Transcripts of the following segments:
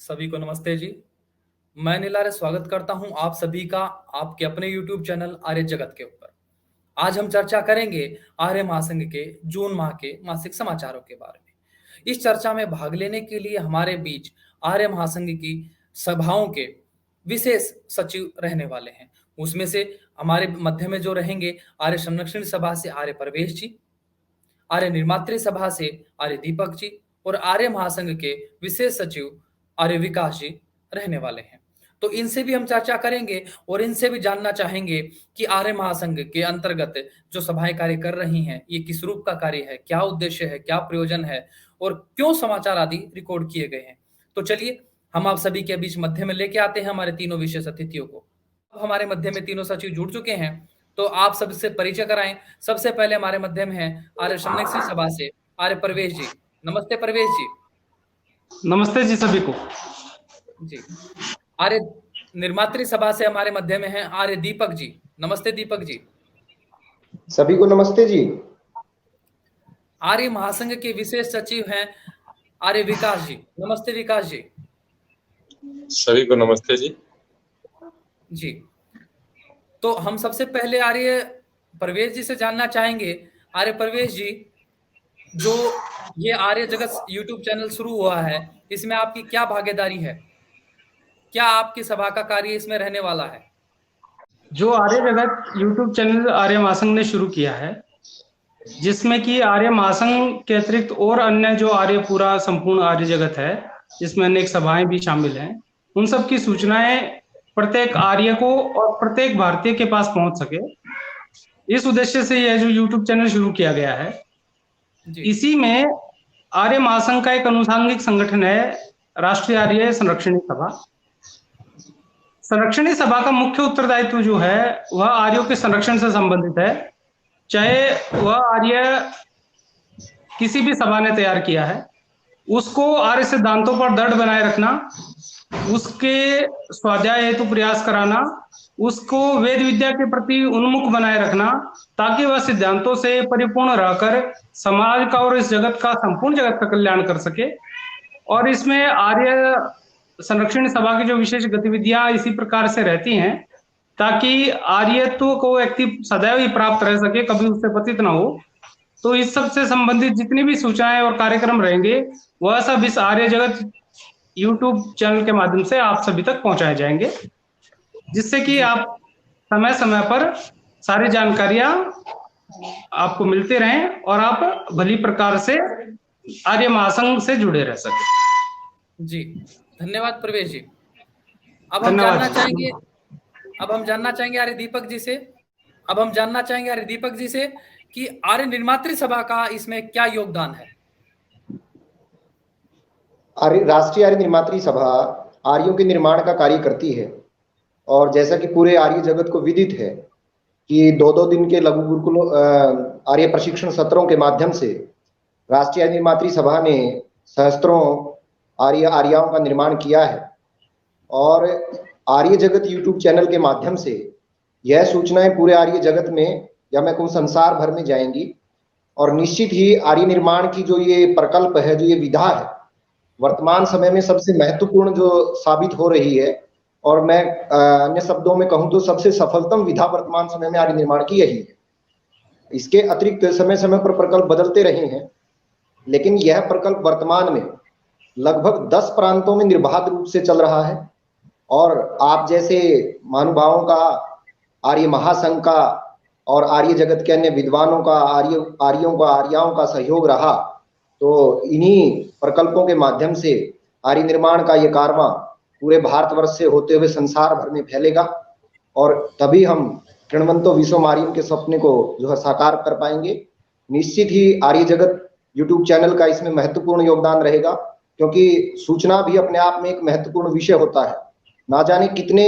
सभी को नमस्ते जी। मैं नीलारे स्वागत करता हूं आप सभी का आपके अपने YouTube चैनल आर्य जगत के ऊपर। आज हम चर्चा करेंगे आर्य महासंघ के जून माह के मासिक समाचारों के बारे में। इस चर्चा में भाग लेने के लिए हमारे बीच आर्य महासंघ की सभाओं के विशेष सचिव रहने वाले हैं। उसमें से हमारे मध्य में जो रहेंगे आर्य संरक्षण सभा से आर्य प्रवेश जी, आर्य निर्मात्री सभा से आर्य दीपक जी और आर्य महासंघ के विशेष सचिव आर्य विकास जी रहने वाले हैं। तो इनसे भी हम चर्चा करेंगे और इनसे भी जानना चाहेंगे कि आर्य महासंघ के अंतर्गत जो सभाएं कार्य कर रही हैं ये किस रूप का कार्य है, क्या उद्देश्य है, क्या प्रयोजन है और क्यों समाचार आदि रिकॉर्ड किए गए हैं। तो चलिए हम आप सभी के बीच मध्य में लेके आते हैं हमारे तीनों विशेष अतिथियों को। अब हमारे मध्य में तीनों सचिव जुड़ चुके हैं, तो आप सबसे परिचय कराएं। सबसे पहले हमारे मध्य में है आर्य संरक्षण सभा से आर्य प्रवेश जी। नमस्ते प्रवेश जी। नमस्ते जी सभी को जी। आर्य निर्मात्री सभा से हमारे मध्य में है आर्य दीपक जी। नमस्ते दीपक जी। सभी को नमस्ते जी। आर्य महासंघ के विशेष सचिव हैं आर्य विकास जी। नमस्ते विकास जी। सभी को नमस्ते जी। जी, तो हम सबसे पहले आर्य प्रवेश जी से जानना चाहेंगे। आर्य प्रवेश जी, जो ये आर्य जगत YouTube चैनल शुरू हुआ है, इसमें आपकी क्या भागीदारी है? क्या आपकी सभा का कार्य इसमें रहने वाला है? जो आर्य जगत YouTube चैनल आर्य महासंघ ने शुरू किया है, जिसमें कि आर्य महासंघ के अतिरिक्त और अन्य जो आर्य पूरा संपूर्ण आर्य जगत है, जिसमें अनेक सभाएं भी शामिल हैं, उन सब की सूचनाएं प्रत्येक आर्य को और प्रत्येक भारतीय के पास पहुंच सके, इस उद्देश्य से यह जो YouTube चैनल शुरू किया गया है। इसी में आर्य महासंघ का एक अनुषांगिक संगठन है राष्ट्रीय आर्य संरक्षणी सभा। संरक्षणी सभा का मुख्य उत्तरदायित्व जो है वह आर्यों के संरक्षण से संबंधित है। चाहे वह आर्य किसी भी सभा ने तैयार किया है, उसको आर्य सिद्धांतों पर दृढ़ बनाए रखना, उसके स्वाध्याय हेतु प्रयास कराना, उसको वेद विद्या के प्रति उन्मुख बनाए रखना, ताकि वह सिद्धांतों से परिपूर्ण रहकर समाज का और इस जगत का, संपूर्ण जगत का कल्याण कर सके। और इसमें आर्य संरक्षण सभा की जो विशेष गतिविधियां इसी प्रकार से रहती हैं, ताकि आर्यत्व को व्यक्ति सदैव ही प्राप्त रह सके, कभी उससे पतित ना हो। तो इस सब से संबंधित जितनी भी सूचनाएं और कार्यक्रम रहेंगे, वह सब इस आर्य जगत YouTube चैनल के माध्यम से आप सभी तक पहुंचाए जाएंगे, जिससे कि आप समय समय पर सारी जानकारियां आपको मिलते रहें और आप भली प्रकार से आर्य महासंघ से जुड़े रह सके। जी, धन्यवाद प्रवेश जी। अब हम जानना चाहेंगे आर्य दीपक जी से कि आर्य निर्मात्री सभा का इसमें क्या योगदान है? राष्ट्रीय आर्य निर्मात्री सभा आर्यों के निर्माण का कार्य करती है, और जैसा कि पूरे आर्य जगत को विदित है कि 2-2 दिन के लघु गुरुकुल आर्य प्रशिक्षण सत्रों के माध्यम से राष्ट्रीय आर्य निर्मात्री सभा ने सहस्त्रों आर्याओं का निर्माण किया है। और आर्य जगत YouTube चैनल के माध्यम से यह सूचनाएं पूरे आर्य जगत में, या मैं कहूँ संसार भर में जाएंगी, और निश्चित ही आर्य निर्माण की जो ये प्रकल्प है, जो ये विधा है, वर्तमान समय में सबसे महत्वपूर्ण जो साबित हो रही है, और मैं अन्य शब्दों में कहूँ तो सबसे सफलतम विधा वर्तमान समय में आर्य निर्माण की यही है। इसके अतिरिक्त समय समय पर प्रकल्प बदलते रहे हैं, लेकिन यह प्रकल्प वर्तमान में लगभग 10 प्रांतों में निर्बाध रूप से चल रहा है। और आप जैसे महानुभावों का, आर्य महासंघ का और आर्य जगत के अन्य विद्वानों का, आर्याओं का सहयोग रहा, तो इन्हीं प्रकल्पों के माध्यम से आर्य निर्माण का ये कारवां पूरे भारतवर्ष से होते हुए संसार भर में फैलेगा, और तभी हम किण्वंतो विश्व आर्यों के सपने को जो है साकार कर पाएंगे। निश्चित ही आर्य जगत YouTube चैनल का इसमें महत्वपूर्ण योगदान रहेगा, क्योंकि सूचना भी अपने आप में एक महत्वपूर्ण विषय होता है। ना जाने कितने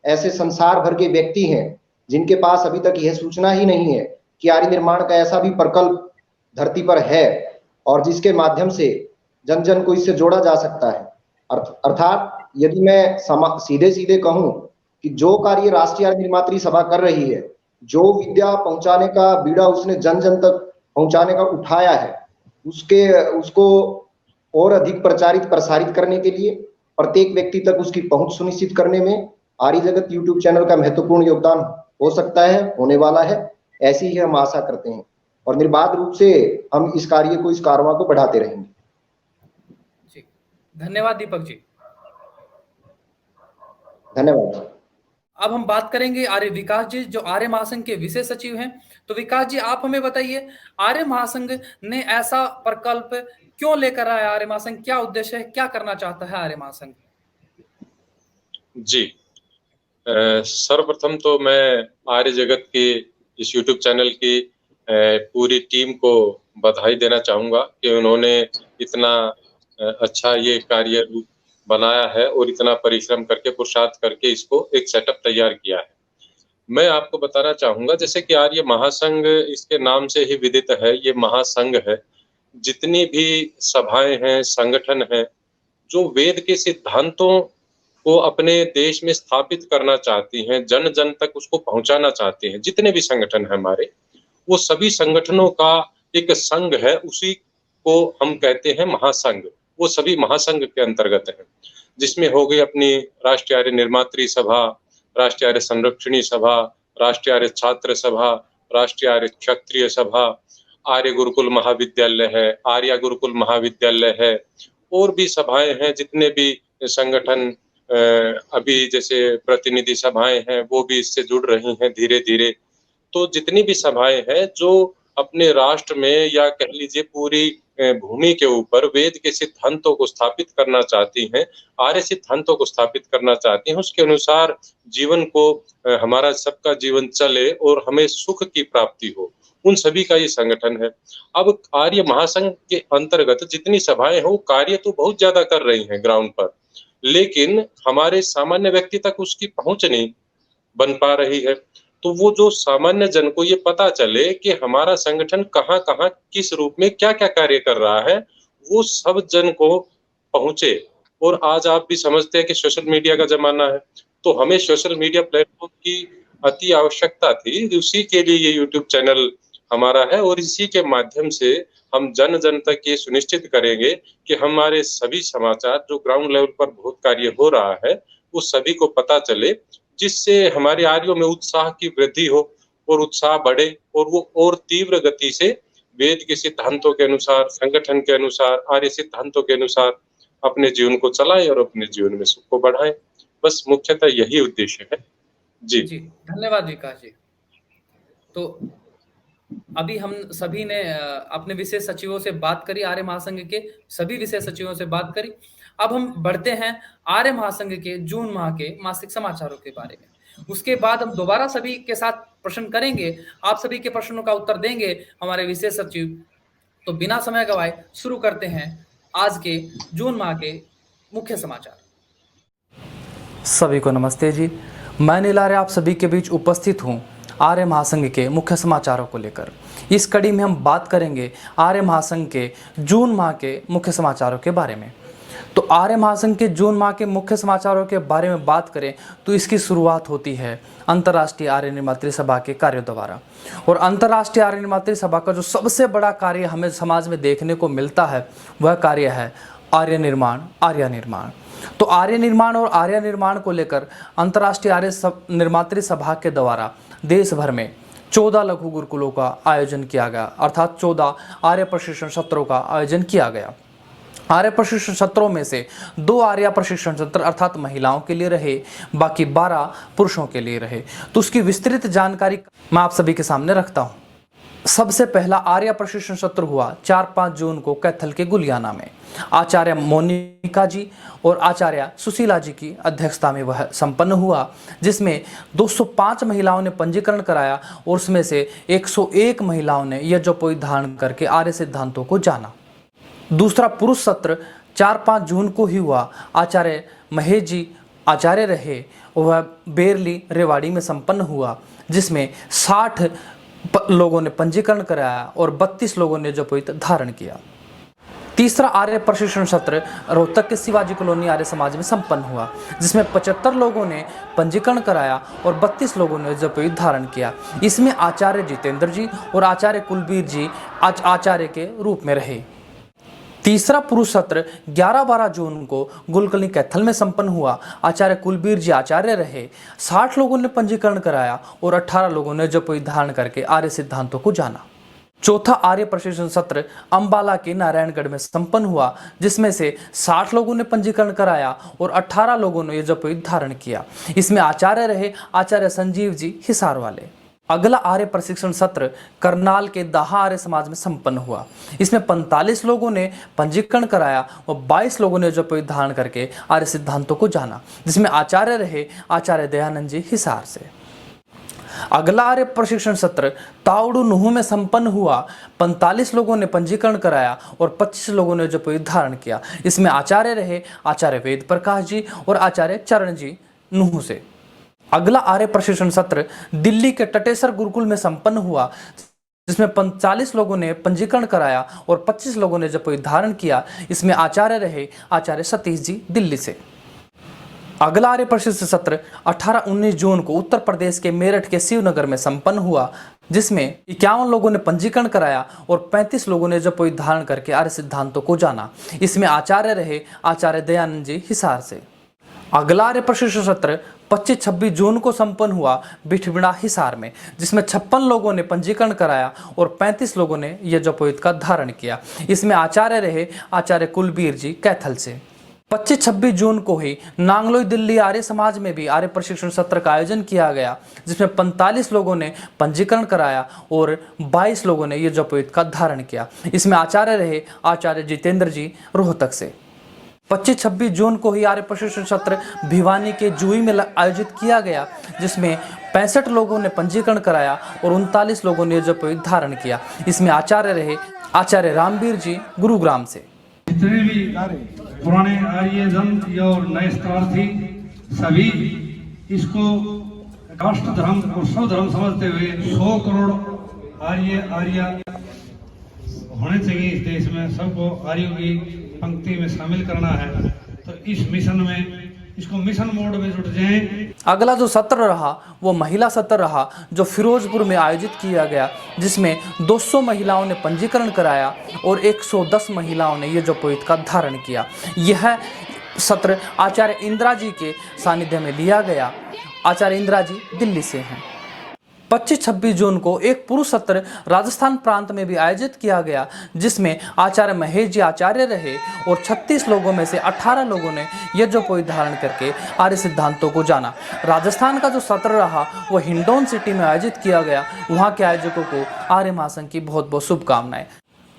ऐसे संसार भर के व्यक्ति हैं जिनके पास अभी तक यह सूचना ही नहीं है कि आर्य निर्माण का ऐसा भी प्रकल्प धरती पर है, और जिसके माध्यम से जन जन को इससे जोड़ा जा सकता है। अर्थात यदि मैं सीधे सीधे कहूं कि जो कार्य राष्ट्रीय आर्य निर्मात्री सभा कर रही है, जो विद्या पहुंचाने का बीड़ा उसने जन जन तक पहुंचाने का उठाया है, उसको और अधिक प्रसारित करने के लिए प्रत्येक व्यक्ति तक उसकी पहुंच सुनिश्चित करने में आर्य जगत यूट्यूब चैनल का महत्वपूर्ण योगदान हो सकता है, होने वाला है, ऐसी ही हम आशा करते हैं और निर्बाध रूप से हम इस कारवां को बढ़ाते रहेंगे। जी, धन्यवाद दीपक जी। धन्यवाद। अब हम बात करेंगे आर्य विकास जी, जो आर्य महासंघ के विशेष सचिव हैं। तो विकास जी, आप हमें बताइए, आर्य महासंघ ने ऐसा प्रकल्प क्यों लेकर आया? आर्य महासंघ क्या उद्देश्य है, क्या करना चाहता है आर्य महासंघ? जी, सर्वप्रथम तो मैं आर्य जगत के इस यूट्यूब चैनल की पूरी टीम को बधाई देना चाहूंगा कि उन्होंने इतना अच्छा ये कार्य बनाया है और इतना परिश्रम करके, पुरुषार्थ करके इसको एक सेटअप तैयार किया है। मैं आपको बताना चाहूंगा, जैसे कि आर्य महासंघ इसके नाम से ही विदित है, ये महासंघ है। जितनी भी सभाएं हैं, संगठन हैं, जो वेद के सिद्धांतों को अपने देश में स्थापित करना चाहती हैं, जन जन तक उसको पहुंचाना चाहती हैं, जितने भी संगठन हैं हमारे, वो सभी संगठनों का एक संघ है, उसी को हम कहते हैं महासंघ। वो सभी महासंघ के अंतर्गत है, जिसमें हो गई अपनी राष्ट्रीय आर्य निर्मात्री सभा, राष्ट्रीय आर्य संरक्षणी सभा, राष्ट्रीय आर्य छात्र सभा, राष्ट्रीय आर्य क्षत्रिय सभा, आर्य गुरुकुल महाविद्यालय है, आर्य गुरुकुल महाविद्यालय है, और भी सभाएं हैं, जितने भी संगठन अभी जैसे प्रतिनिधि सभाएं हैं वो भी इससे जुड़ रही हैं धीरे धीरे। तो जितनी भी सभाएं हैं जो अपने राष्ट्र में या कह लीजिए पूरी भूमि के ऊपर वेद के सिद्धांतों को स्थापित करना चाहती हैं, आर्य सिद्धांतों को स्थापित करना चाहती हैं, उसके अनुसार जीवन को हमारा सबका जीवन चले और हमें सुख की प्राप्ति हो, उन सभी का ये संगठन है। अब आर्य महासंघ के अंतर्गत जितनी सभाएं हैं वो कार्य तो बहुत ज्यादा कर रही हैं ग्राउंड पर, लेकिन हमारे सामान्य व्यक्ति तक उसकी पहुंच नहीं बन पा रही है। तो वो जो सामान्य जन को ये पता चले कि हमारा संगठन कहाँ कहाँ किस रूप में क्या क्या कार्य कर रहा है, वो सब जन को पहुंचे। और आज आप भी समझते हैं कि सोशल मीडिया का जमाना है, तो हमें सोशल मीडिया प्लेटफॉर्म की अति आवश्यकता थी। उसी के लिए ये यूट्यूब चैनल हमारा है और इसी के माध्यम से हम जन जन तक ये सुनिश्चित करेंगे कि हमारे सभी समाचार जो ग्राउंड लेवल पर बहुत कार्य हो रहा है वो सभी को पता चले, जिससे हमारे आर्यों में उत्साह की वृद्धि हो और उत्साह बढ़े और वो और तीव्र गति से वेद के सिद्धांतों के अनुसार, संगठन के अनुसार, आर्य सिद्धांतों के अनुसार अपने जीवन को चलाएं और अपने जीवन में सुख को बढ़ाएं। बस मुख्यतः यही उद्देश्य है। जी जी, धन्यवाद विकास जी। तो अभी हम सभी ने अपने विशेष सचिवों से बात करी, आर्य महासंघ के सभी विशेष सचिवों से बात करी। अब हम बढ़ते हैं आर्य महासंघ के जून माह के मासिक समाचारों के बारे में। उसके बाद हम दोबारा सभी के साथ प्रश्न करेंगे, आप सभी के प्रश्नों का उत्तर देंगे हमारे विशेष सचिव। तो बिना समय गवाए शुरू करते हैं आज के जून माह के मुख्य समाचार। सभी को नमस्ते जी, मैं नील आर्य आप सभी के बीच उपस्थित हूँ आर्य महासंघ के मुख्य समाचारों को लेकर। इस कड़ी में हम बात करेंगे आर्य महासंघ के जून माह के मुख्य समाचारों के बारे में। तो आर्य महासंघ के जून माह के मुख्य समाचारों के बारे में बात करें तो इसकी शुरुआत होती है अंतर्राष्ट्रीय आर्य निर्मात्री सभा के कार्यों द्वारा। और अंतर्राष्ट्रीय आर्य निर्मात्री सभा का जो सबसे बड़ा कार्य हमें समाज में देखने को मिलता है वह कार्य है आर्य निर्माण। तो आर्य निर्माण और आर्य निर्माण को लेकर अंतर्राष्ट्रीय आर्य निर्मात्री सभा के द्वारा देश भर में 14 लघु गुरुकुलों का आयोजन किया गया, अर्थात 14 आर्य प्रशिक्षण सत्रों का आयोजन किया गया। आर्य प्रशिक्षण सत्रों में से 2 आर्य प्रशिक्षण सत्र अर्थात महिलाओं के लिए रहे, बाकी 12 पुरुषों के लिए रहे। तो उसकी विस्तृत जानकारी मैं आप सभी के सामने रखता हूँ। सबसे पहला आर्य प्रशिक्षण सत्र हुआ 4-5 जून को कैथल के गुलियाना में। आचार्य मोनिका जी और आचार्य सुशीला जी की अध्यक्षता में वह संपन्न हुआ, जिसमें 205 महिलाओं ने पंजीकरण कराया और उसमें से 101 महिलाओं ने यज्ञोपवीत धारण करके आर्य सिद्धांतों को जाना। दूसरा पुरुष सत्र 4-5 जून को ही हुआ। आचार्य महेश जी आचार्य रहे, वह बेरली रेवाड़ी में संपन्न हुआ, जिसमें 60 लोगों ने पंजीकरण कराया और 32 लोगों ने यज्ञोपवीत धारण किया। तीसरा आर्य प्रशिक्षण सत्र रोहतक के शिवाजी कॉलोनी आर्य समाज में संपन्न हुआ, जिसमें 75 लोगों ने पंजीकरण कराया और 32 लोगों ने यज्ञोपवीत धारण किया। इसमें आचार्य जितेंद्र जी और आचार्य कुलबीर जी आचार्य के रूप में रहे। तीसरा पुरुष सत्र 11-12 जून को गुलकर्णी कैथल में संपन्न हुआ। आचार्य कुलबीर जी आचार्य रहे। 60 लोगों ने पंजीकरण कराया और 18 लोगों ने जपवेद धारण करके आर्य सिद्धांतों को जाना। चौथा आर्य प्रशिक्षण सत्र अंबाला के नारायणगढ़ में संपन्न हुआ, जिसमें से 60 लोगों ने पंजीकरण कराया और 18 लोगों ने जपवेद धारण किया। इसमें आचार्य रहे आचार्य संजीव जी हिसार वाले। अगला आर्य प्रशिक्षण सत्र करनाल के दाहा आर्य समाज में संपन्न हुआ। इसमें 45 लोगों ने पंजीकरण कराया और 22 लोगों ने जपवेद धारण करके आर्य सिद्धांतों को जाना, जिसमें आचार्य रहे आचार्य दयानंद जी हिसार से। अगला आर्य प्रशिक्षण सत्र तावड़ू नुहू में संपन्न हुआ। 45 लोगों ने पंजीकरण कराया और 25 लोगों ने जपवेद धारण किया। इसमें आचार्य रहे आचार्य वेद प्रकाश जी और आचार्य चरण जी नुहू से। अगला आर्य प्रशिक्षण सत्र दिल्ली के टटेसर गुरुकुल में संपन्न हुआ, जिसमें 45 लोगों ने पंजीकरण कराया और 25 लोगों ने जपवेद धारण किया। इसमें आचार्य रहे आचार्य सतीश जी दिल्ली से। अगला आर्य प्रशिक्षण सत्र 18-19 जून को उत्तर प्रदेश के मेरठ के शिवनगर में संपन्न हुआ, जिसमें 51 लोगों ने पंजीकरण कराया और 35 लोगों ने जपवेद धारण करके आर्य सिद्धांतों को जाना। इसमें आचार्य रहे आचार्य दयानंद जी हिसार से। अगला आर्य प्रशिक्षण सत्र 25-26 जून को संपन्न हुआ बिठबिड़ा हिसार में, जिसमें 56 लोगों ने पंजीकरण कराया और 35 लोगों ने यह जपवेद का धारण किया। इसमें आचार्य रहे आचार्य कुलबीर जी कैथल से। 25-26 जून को ही नांगलोई दिल्ली आर्य समाज में भी आर्य प्रशिक्षण सत्र का आयोजन किया गया, जिसमें 45 लोगों ने पंजीकरण कराया और 22 लोगों ने यह जपवेद का धारण किया। इसमें आचार्य रहे आचार्य जितेंद्र जी रोहतक से। 25-26 जून को ही आर्य प्रशिक्षण सत्र भिवानी के जुई में आयोजित किया गया, जिसमें 65 लोगों ने पंजीकरण कराया और 39 लोगों ने जपवेद धारण किया। इसमें आचार्य रहे आचार्य रामवीर जी गुरुग्राम से। जितने भी पुराने आर्य जन और नए शरणार्थी सभी इसको राष्ट्र धर्म और सर्व धर्म समझते हुए 100 करोड़ आर्य होने चाहिए इस देश में। सबको आर्यों की पंक्ति में शामिल करना है, तो इस मिशन में इसको मिशन मोड में जुट जाएं। अगला जो सत्र रहा वो महिला सत्र रहा, जो फिरोजपुर में आयोजित किया गया, जिसमें 200 महिलाओं ने पंजीकरण कराया और 110 महिलाओं ने ये जपवेद का धारण किया। यह सत्र आचार्य इंदिरा जी के सानिध्य में लिया गया। आचार्य इंदिरा जी दिल्ली से हैं। 25-26 जून को एक पुरुष सत्र राजस्थान प्रांत में भी आयोजित किया गया, जिसमें आचार्य महेश जी आचार्य रहे और 36 लोगों में से 18 लोगों ने यज्ञोपवीत धारण करके आर्य सिद्धांतों को जाना। राजस्थान का जो सत्र रहा वो हिंडौन सिटी में आयोजित किया गया। वहां के आयोजकों को आर्य महासंघ की बहुत बहुत शुभकामनाएं।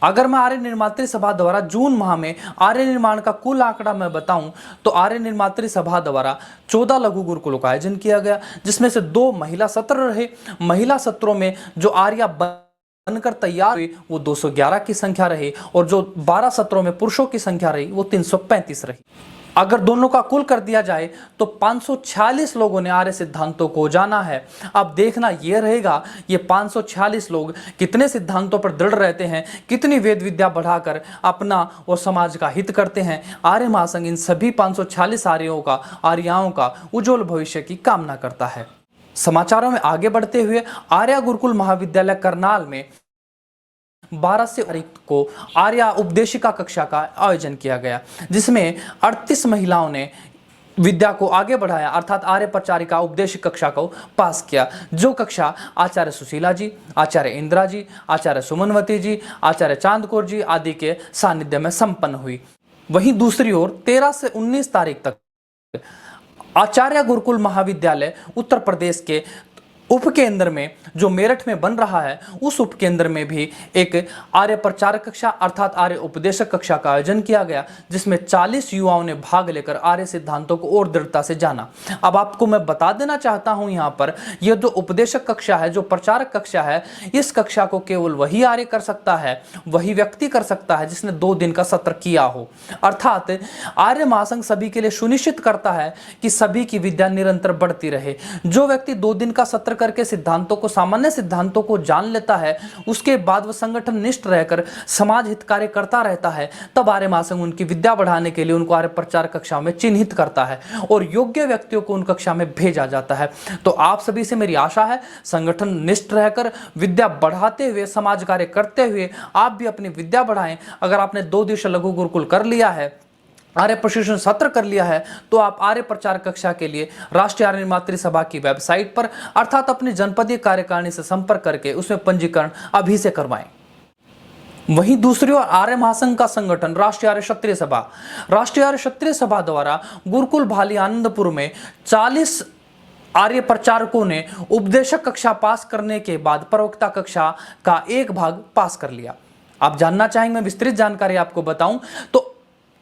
अगर मैं आर्य निर्मात्री सभा द्वारा जून माह में आर्य निर्माण का कुल आंकड़ा मैं बताऊं तो आर्य निर्मात्री सभा द्वारा 14 लघु गुरुकुलों का आयोजन किया गया, जिसमें से 2 महिला सत्र रहे। महिला सत्रों में जो आर्या बनकर तैयार हुई वो 211 की संख्या रही और जो 12 सत्रों में पुरुषों की संख्या रही वो 335 रही। अगर दोनों का कुल कर दिया जाए तो 546 लोगों ने आर्य सिद्धांतों को जाना है। अब देखना यह रहेगा ये 546 लोग कितने सिद्धांतों पर दृढ़ रहते हैं, कितनी वेद विद्या बढ़ाकर अपना और समाज का हित करते हैं। आर्य महासंघ इन सभी 546 आर्याओं का उज्जवल भविष्य की कामना करता है। समाचारों में आगे बढ़ते हुए आर्या गुरुकुल महाविद्यालय करनाल में 12 से तारीख को आर्या उपदेशिका कक्षा का आयोजन किया गया, जिसमें 38 महिलाओं ने विद्या को आगे बढ़ाया, अर्थात आर्य प्रचारिका उपदेश कक्षा को पास किया। जो कक्षा आचार्य सुशीला जी, आचार्य इंदिरा जी, आचार्य सुमनवती जी, आचार्य चांदकौर जी आदि के सानिध्य में संपन्न हुई। वहीं दूसरी ओर 13 से 19 तारीख तक आचार्य गुरुकुल महाविद्यालय उत्तर प्रदेश के उपकेंद्र में जो मेरठ में बन रहा है, उस उपकेंद्र में भी एक आर्य प्रचारक कक्षा अर्थात आर्य उपदेशक कक्षा का आयोजन किया गया, जिसमें 40 युवाओं ने भाग लेकर आर्य सिद्धांतों को और दृढ़ता से जाना। अब आपको मैं बता देना चाहता हूं यहाँ पर यह जो उपदेशक कक्षा है, जो प्रचारक कक्षा है, इस कक्षा को केवल वही आर्य कर सकता है, वही व्यक्ति कर सकता है जिसने 2 दिन का सत्र किया हो। अर्थात आर्य महासंघ सभी के लिए सुनिश्चित करता है कि सभी की विद्या निरंतर बढ़ती रहे। जो व्यक्ति 2 दिन का सत्र करके सिद्धांतों को, सामान्य सिद्धांतों को जान लेता है, उसके बाद वह संगठन निष्ठ रहकर समाज हित कार्य करता रहता है, तब आर्य महासंघ उनकी विद्या बढ़ाने के लिए उनको आर्य प्रचार कक्षा में चिन्हित करता है और योग्य व्यक्तियों को उन कक्षा में भेजा जाता है। तो आप सभी से मेरी आशा है, संगठन निष्ठ रहकर विद्या बढ़ाते हुए, समाज कार्य करते हुए आप भी अपनी विद्या बढ़ाएं। अगर आपने 2 दिवसीय लघु गुरुकुल कर लिया है, आर्य प्रशिक्षण सत्र कर लिया है, तो आप आर्य प्रचार कक्षा के लिए राष्ट्रीय आर्य निर्मात्री सभा की वेबसाइट पर अर्थात अपनी जनपदीय कार्यकारिणी से संपर्क करके उसमें पंजीकरण अभी से करवाएं। वहीं दूसरी ओर आर्य महासंघ का संगठन राष्ट्रीय आर्य क्षत्रिय सभा द्वारा गुरुकुल भाली आनंदपुर में 40 आर्य प्रचारकों ने उपदेशक कक्षा पास करने के बाद प्रवक्ता कक्षा का एक भाग पास कर लिया। आप जानना चाहेंगे, मैं विस्तृत जानकारी आपको बताऊं तो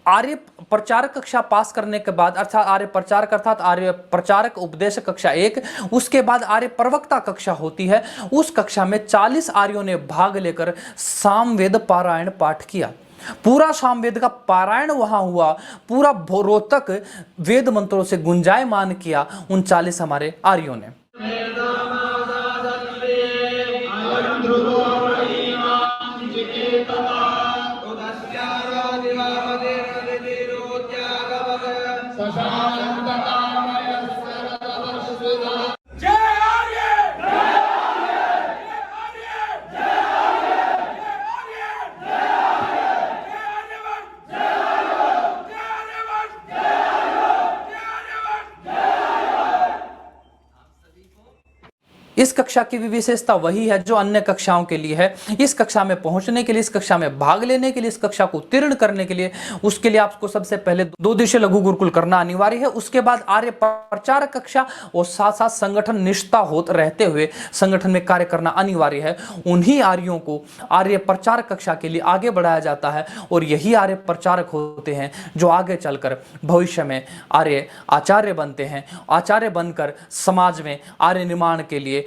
आर्य प्रचारक कक्षा पास करने के बाद अर्थात आर्य प्रचारक उपदेशक कक्षा 1, उसके बाद आर्य प्रवक्ता कक्षा होती है। उस कक्षा में 40 आर्यों ने भाग लेकर सामवेद पारायण पाठ किया। पूरा सामवेद का पारायण वहां हुआ, पूरा रोहतक वेद मंत्रों से गुंजायमान किया उन 40 हमारे आर्यों ने। इस कक्षा की भी विशेषता वही है जो अन्य कक्षाओं के लिए है। इस कक्षा में पहुंचने के लिए, इस कक्षा में भाग लेने के लिए, इस कक्षा को उत्तीर्ण करने के लिए, उसके लिए आपको सबसे पहले 2 दिवसीय लघु गुरुकुल करना अनिवार्य है। उसके बाद आर्य प्रचार कक्षा और साथ साथ संगठन निष्ठा होते रहते हुए संगठन में कार्य करना अनिवार्य है। उन्हीं आर्यों को आर्य प्रचार कक्षा के लिए आगे बढ़ाया जाता है और यही आर्य प्रचारक होते हैं जो आगे चलकर भविष्य में आर्य आचार्य बनते हैं। आचार्य बनकर समाज में आर्य निर्माण के लिए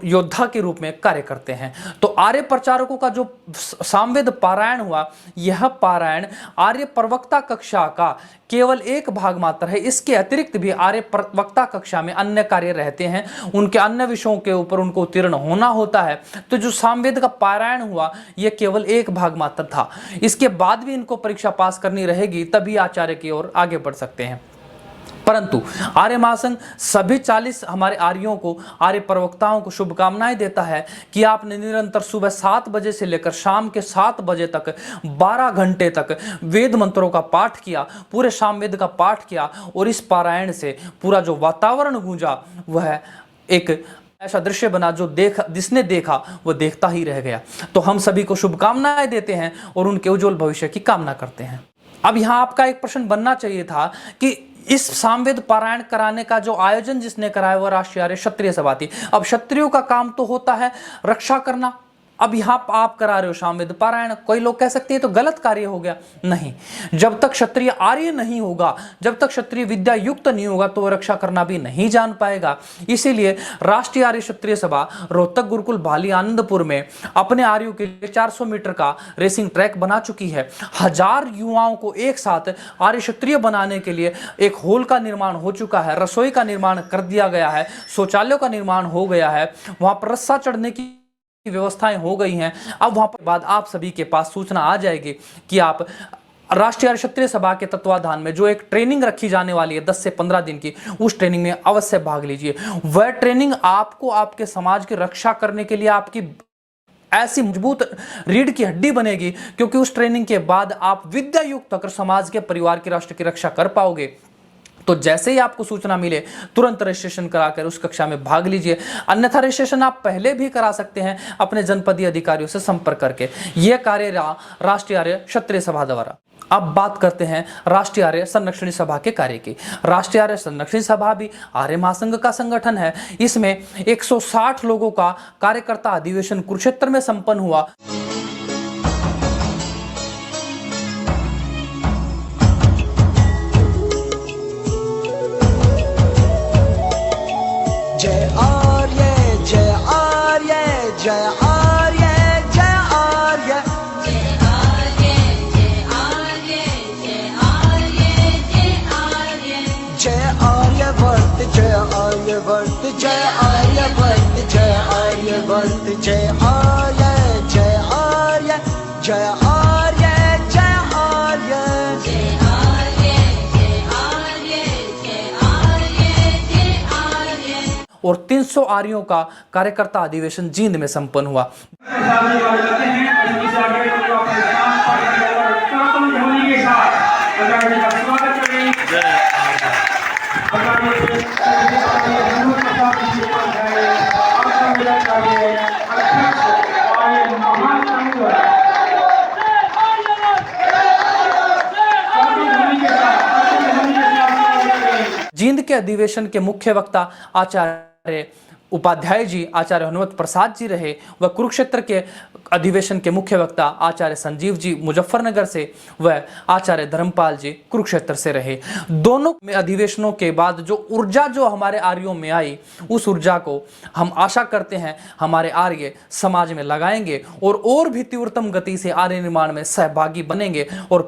योद्धा के रूप में कार्य करते हैं। तो आर्य प्रचारकों का जो सामवेद पारायण हुआ, यह पारायण आर्य प्रवक्ता कक्षा का केवल एक भाग मात्र है। इसके अतिरिक्त भी आर्य प्रवक्ता कक्षा में अन्य कार्य रहते हैं, उनके अन्य विषयों के ऊपर उनको उत्तीर्ण होना होता है। तो जो सामवेद का पारायण हुआ, यह केवल एक भाग मात्र था। इसके बाद भी इनको परीक्षा पास करनी रहेगी, तभी आचार्य की ओर आगे बढ़ सकते हैं। परंतु आर्य महासंघ सभी 40 हमारे आर्यों को, आर्य प्रवक्ताओं को शुभकामनाएं देता है कि आपने निरंतर सुबह 7 बजे से लेकर शाम के 7 बजे तक 12 घंटे तक वेद मंत्रों का पाठ किया, पूरे सामवेद का पाठ किया और इस पारायण से पूरा जो वातावरण गूंजा वह एक ऐसा दृश्य बना जो जिसने देखा वह देखता ही रह गया। तो हम सभी को शुभकामनाएं देते हैं और उनके उज्जवल भविष्य की कामना करते हैं। अब यहाँ आपका एक प्रश्न बनना चाहिए था कि इस सामवेद पारायण कराने का जो आयोजन जिसने कराया वह राष्ट्रीय आर्य क्षत्रिय सभा थी। अब क्षत्रियों का काम तो होता है रक्षा करना, अब यहाँ आप करा रहे हो सामवेद पारायण। कोई लोग कह सकते हैं तो गलत कार्य हो गया। नहीं, जब तक क्षत्रिय आर्य नहीं होगा, जब तक क्षत्रिय विद्या युक्त नहीं होगा तो वह रक्षा करना भी नहीं जान पाएगा। इसीलिए राष्ट्रीय आर्य क्षत्रिय सभा रोहतक गुरुकुल भाली आनंदपुर में अपने आर्यों के लिए 400 मीटर का रेसिंग ट्रैक बना चुकी है। 1000 युवाओं को एक साथ आर्य क्षत्रिय बनाने के लिए एक हॉल का निर्माण हो चुका है, रसोई का निर्माण कर दिया गया है, शौचालयों का निर्माण हो गया है, वहां पर रस्सा चढ़ने की व्यवस्थाएं हो गई हैं। अब वहां पर बाद आप सभी के पास सूचना आ जाएगी कि आप राष्ट्रीय आर्य क्षत्रिय सभा के तत्वाधान में जो एक ट्रेनिंग रखी जाने वाली है 10 से 15 दिन की, उस ट्रेनिंग में अवश्य भाग लीजिए। वह ट्रेनिंग आपको आपके समाज की रक्षा करने के लिए आपकी ऐसी मजबूत रीढ़ की हड्डी बनेगी, क्योंकि उस ट्रेनिंग के बाद आप विद्या युक्त होकर समाज के, परिवार की, राष्ट्र की रक्षा कर पाओगे। तो जैसे ही आपको सूचना मिले तुरंत रजिस्ट्रेशन कराकर उस कक्षा में भाग लीजिए। अन्यथा रजिस्ट्रेशन आप पहले भी करा सकते हैं अपने जनपदीय अधिकारियों से संपर्क करके। यह कार्य रहा राष्ट्रीय आर्य क्षत्रिय सभा द्वारा। अब बात करते हैं राष्ट्रीय आर्य संरक्षणी सभा के कार्य की। राष्ट्रीय आर्य संरक्षणी सभा भी आर्य महासंघ का संगठन है। इसमें 160 लोगों का कार्यकर्ता अधिवेशन कुरुक्षेत्र में संपन्न हुआ। जय आर्य जय आर्य जय आर्य जय आर्य जय आर्य जय आर्य जय आर्य जय आर्य जय आर्यवर्त जय आर्यवर्त जय आर्यवर्त और 300 आर्यों का कार्यकर्ता अधिवेशन जींद में संपन्न हुआ। जींद के अधिवेशन के मुख्य वक्ता आचार्य उपाध्याय जी आचार्य हनुमत प्रसाद जी रहे व कुरुक्षेत्र के अधिवेशन के मुख्य वक्ता आचार्य संजीव जी मुजफ्फरनगर से व आचार्य धर्मपाल जी कुरुक्षेत्र से रहे। दोनों में अधिवेशनों के बाद जो ऊर्जा जो हमारे आर्यों में आई, उस ऊर्जा को हम आशा करते हैं हमारे आर्य समाज में लगाएंगे और भी तीव्रतम गति से आर्य निर्माण में सहभागी बनेंगे और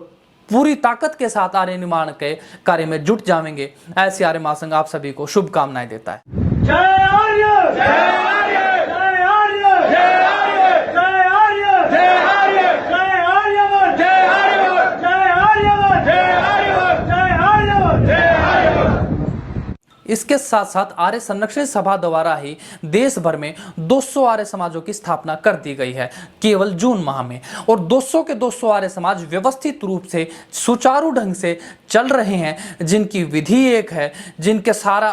पूरी ताकत के साथ आर्य निर्माण के कार्य में जुट जाएंगे। ऐसे आर्य महासंघ आप सभी को शुभकामनाएं देता है। जय आर्य, जय आर्य, जय आर्य, जय आर्य, जय आर्य, जय आर्य, जय आर्यवर्त, जय आर्यवर्त, जय आर्यवर्त, जय आर्यवर्त, जय आर्यवर्त, जय आर्यवर्त। इसके साथ साथ आर्य संरक्षण सभा द्वारा ही देश भर में 200 आर्य समाजों की स्थापना कर दी गई है केवल जून माह में, और 200 के 200 आर्य समाज व्यवस्थित रूप से सुचारू ढंग से चल रहे हैं, जिनकी विधि एक है, जिनके सारा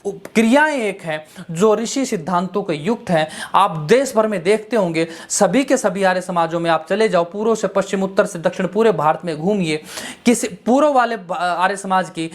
क्रियाएं एक हैं, जो ऋषि सिद्धांतों के युक्त हैं। आप देश भर में देखते होंगे, सभी के सभी आर्य समाजों में आप चले जाओ, पूर्व से पश्चिम, उत्तर से दक्षिण, पूरे भारत में घूमिए, किसी पूर्व वाले आर्य समाज की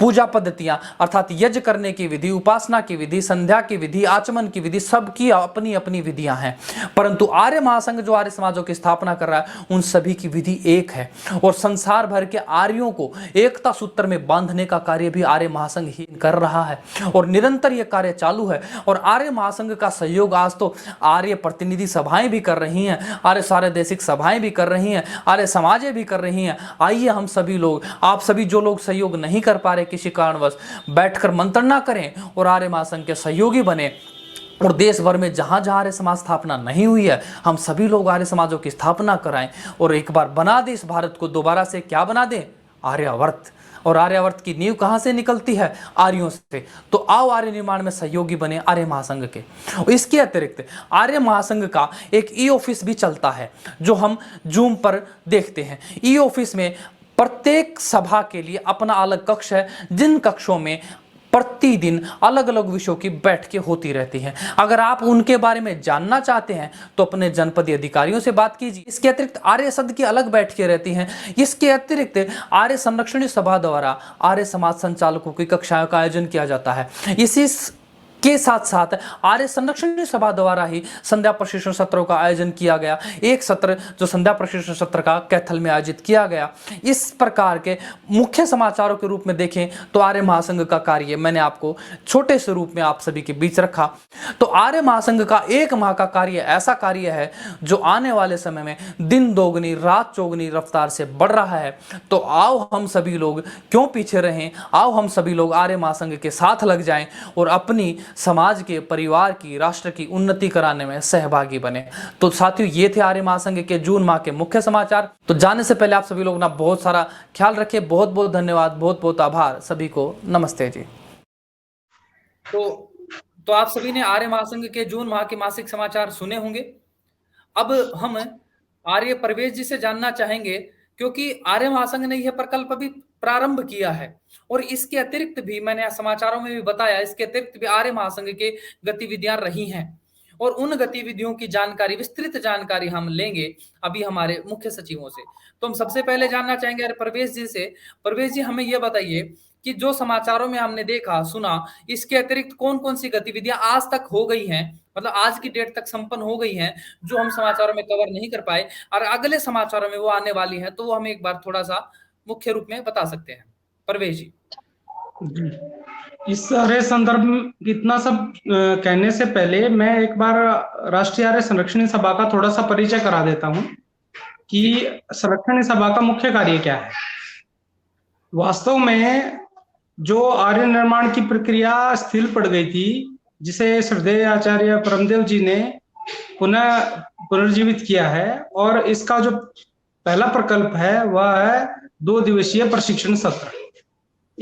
पूजा पद्धतियां अर्थात यज्ञ करने की विधि, उपासना की विधि, संध्या की विधि, आचमन की विधि, सबकी अपनी अपनी विधियां हैं। परंतु आर्य महासंघ जो आर्य समाजों की स्थापना कर रहा है, उन सभी की विधि एक है और संसार भर के आर्यों को एकता सूत्र में बांधने का कार्य भी आर्य महासंघ ही कर रहा है और निरंतर यह कार्य चालू है। और आर्य महासंघ का सहयोग आज तो आर्य प्रतिनिधि सभाएं भी कर रही हैं, आर्य सार्वदेशिक सभाएं भी कर रही हैं, आर्य समाजें भी कर रही हैं। आइए हम सभी लोग, आप सभी जो लोग सहयोग नहीं कर पा रहे किसी कारणवश, बैठकर मंत्रणा करें और आर्य महासंघ के सहयोगी बने। और देश भर में जहां जहां आर्य समाज स्थापना नहीं हुई है, हम सभी लोग आर्य समाजों की स्थापना कराएं और एक बार बना दे इस भारत को दोबारा से। क्या बना दे? आर्यावर्त। और आर्यावर्त की नींव कहां से निकलती है? आर्यों से। तो आओ आर्य निर्माण में सहयोगी बने आर्य महासंघ के। इसके अतिरिक्त आर्य महासंघ का एक ई ऑफिस भी चलता है, जो हम जूम पर देखते हैं। ई ऑफिस में प्रत्येक सभा के लिए अपना अलग कक्ष है, जिन कक्षों में प्रतिदिन अलग अलग विषयों की बैठकें होती रहती हैं। अगर आप उनके बारे में जानना चाहते हैं तो अपने जनपदीय अधिकारियों से बात कीजिए। इसके अतिरिक्त आर्य सद की अलग बैठकें रहती हैं। इसके अतिरिक्त आर्य संरक्षण सभा द्वारा आर्य समाज संचालकों की कक्षाओं का आयोजन किया जाता है। इसी के साथ साथ आर्य संरक्षण सभा द्वारा ही संध्या प्रशिक्षण सत्रों का आयोजन किया गया। एक सत्र जो संध्या प्रशिक्षण सत्र का कैथल में आयोजित किया गया। इस प्रकार के मुख्य समाचारों के रूप में देखें तो आर्य महासंघ का कार्य मैंने आपको छोटे से रूप में आप सभी के बीच रखा। तो आर्य महासंघ का एक माह का कार्य ऐसा कार्य है जो आने वाले समय में दिन दोगुनी रात चौगुनी रफ्तार से बढ़ रहा है। तो आओ हम सभी लोग क्यों पीछे रहें, आओ हम सभी लोग आर्य महासंघ के साथ लग जाएं और अपनी समाज के, परिवार की, राष्ट्र की उन्नति कराने में सहभागी बने। तो साथियों, ये थे आर्य महासंघ के जून माह के मुख्य समाचार। तो जाने से पहले आप सभी लोग ना बहुत सारा ख्याल रखें। बहुत बहुत धन्यवाद, बहुत बहुत आभार सभी को। नमस्ते जी। तो आप सभी ने आर्य महासंघ के जून माह के मासिक समाचार सुने होंगे। अब हम आर्य परवेश जी से जानना चाहेंगे, क्योंकि आर्य महासंघ ने यह प्रकल्प अभी प्रारंभ किया है और इसके अतिरिक्त भी मैंने समाचारों में भी बताया, इसके अतिरिक्त भी आर्य महासंघ के गतिविधियां रही हैं और उन गतिविधियों की जानकारी, विस्तृत जानकारी हम लेंगे अभी हमारे मुख्य सचिवों से। तो हम सबसे पहले जानना चाहेंगे आर्य प्रवेश जी से। प्रवेश जी, हमें यह बताइए कि जो समाचारों में हमने देखा सुना, इसके अतिरिक्त कौन कौन सी गतिविधियां आज तक हो गई हैं, मतलब आज की डेट तक संपन्न हो गई हैं, जो हम समाचारों में कवर नहीं कर पाए और अगले समाचारों में वो आने वाली हैं, तो वो हमें एक बार थोड़ा सा मुख्य रूप में बता सकते हैं। परवेश जी। इस सारे संदर्भ में इतना सब कहने से पहले मैं एक बार राष्ट्रीय आर्य संरक्षण सभा का थोड़ा सा परिचय करा देता हूं कि संरक्षण सभा का मुख्य कार्य क्या है। वास्तव में जो आर्य निर्माण की प्रक्रिया स्थिर पड़ गई थी, जिसे श्रद्धेय आचार्य परमदेव जी ने पुनः पुनर्जीवित किया है, और इसका जो पहला प्रकल्प है वह है 2 दिवसीय प्रशिक्षण सत्र।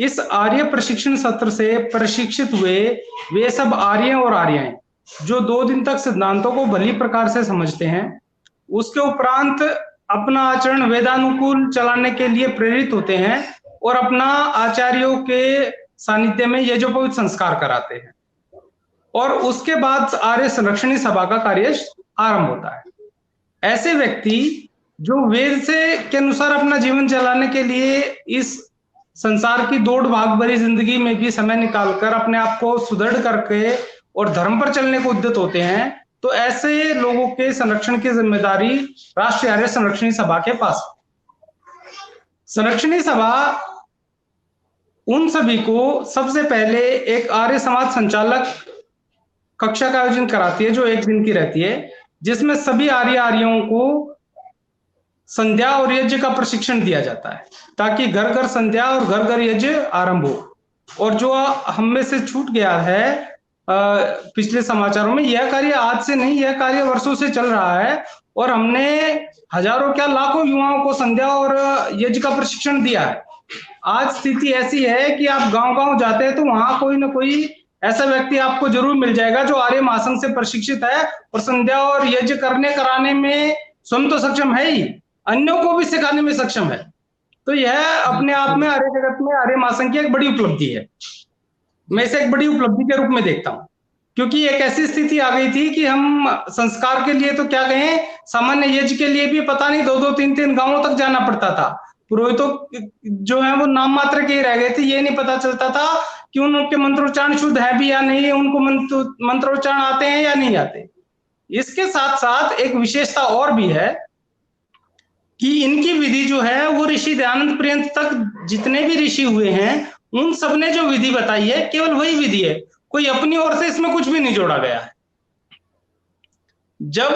इस आर्य प्रशिक्षण सत्र से प्रशिक्षित हुए वे सब आर्य और आर्याएं जो 2 दिन तक सिद्धांतों को भली प्रकार से समझते हैं, उसके उपरांत अपना आचरण वेदानुकूल चलाने के लिए प्रेरित होते हैं और अपना आचार्यों के सानिध्य में यज्ञोपवीत संस्कार कराते हैं, और उसके बाद आर्य संरक्षणी सभा का कार्य आरंभ होता है। ऐसे व्यक्ति जो वेद से के अनुसार अपना जीवन चलाने के लिए इस संसार की दौड़ भाग भरी जिंदगी में भी समय निकालकर अपने आप को सुदृढ़ करके और धर्म पर चलने को उद्यत होते हैं, तो ऐसे लोगों के संरक्षण की जिम्मेदारी राष्ट्रीय आर्य संरक्षणी सभा के पास। संरक्षणी सभा उन सभी को सबसे पहले एक आर्य समाज संचालक कक्षा का आयोजन कराती है जो 1 दिन की रहती है, जिसमें सभी आर्य आर्यों को संध्या और यज्ञ का प्रशिक्षण दिया जाता है ताकि घर घर संध्या और घर घर यज्ञ आरंभ हो। और जो हम में से छूट गया है पिछले समाचारों में, यह कार्य आज से नहीं, यह कार्य वर्षों से चल रहा है और हमने हजारों क्या लाखों युवाओं को संध्या और यज्ञ का प्रशिक्षण दिया है। आज स्थिति ऐसी है कि आप गांव-गांव जाते हैं तो वहां कोई ना कोई ऐसा व्यक्ति आपको जरूर मिल जाएगा जो आर्य महासंघ से प्रशिक्षित है और संध्या और यज्ञ कराने में स्वयं तो सक्षम है ही, अन्यों को भी सिखाने में सक्षम है। तो यह अपने आप में आर्य जगत में आर्य महासंघ की एक बड़ी उपलब्धि है। मैं इसे एक बड़ी उपलब्धि के रूप में देखता हूं, क्योंकि एक ऐसी स्थिति आ गई थी कि हम संस्कार के लिए तो क्या कहें, सामान्य यज्ञ के लिए भी पता नहीं 2-2 3-3 गांवों तक जाना पड़ता था। पुरोहितों जो है वो नाम मात्र के ही रह गए थे, ये नहीं पता चलता था कि उनके मंत्रोच्चारण शुद्ध है भी या नहीं, उनको मंत्रोच्चारण आते हैं या नहीं आते। इसके साथ साथ एक विशेषता और भी है कि इनकी विधि जो है वो ऋषि दयानंद पर्यंत तक जितने भी ऋषि हुए हैं उन सब ने जो विधि बताई है केवल वही विधि है, कोई अपनी ओर से इसमें कुछ भी नहीं जोड़ा गया है। जब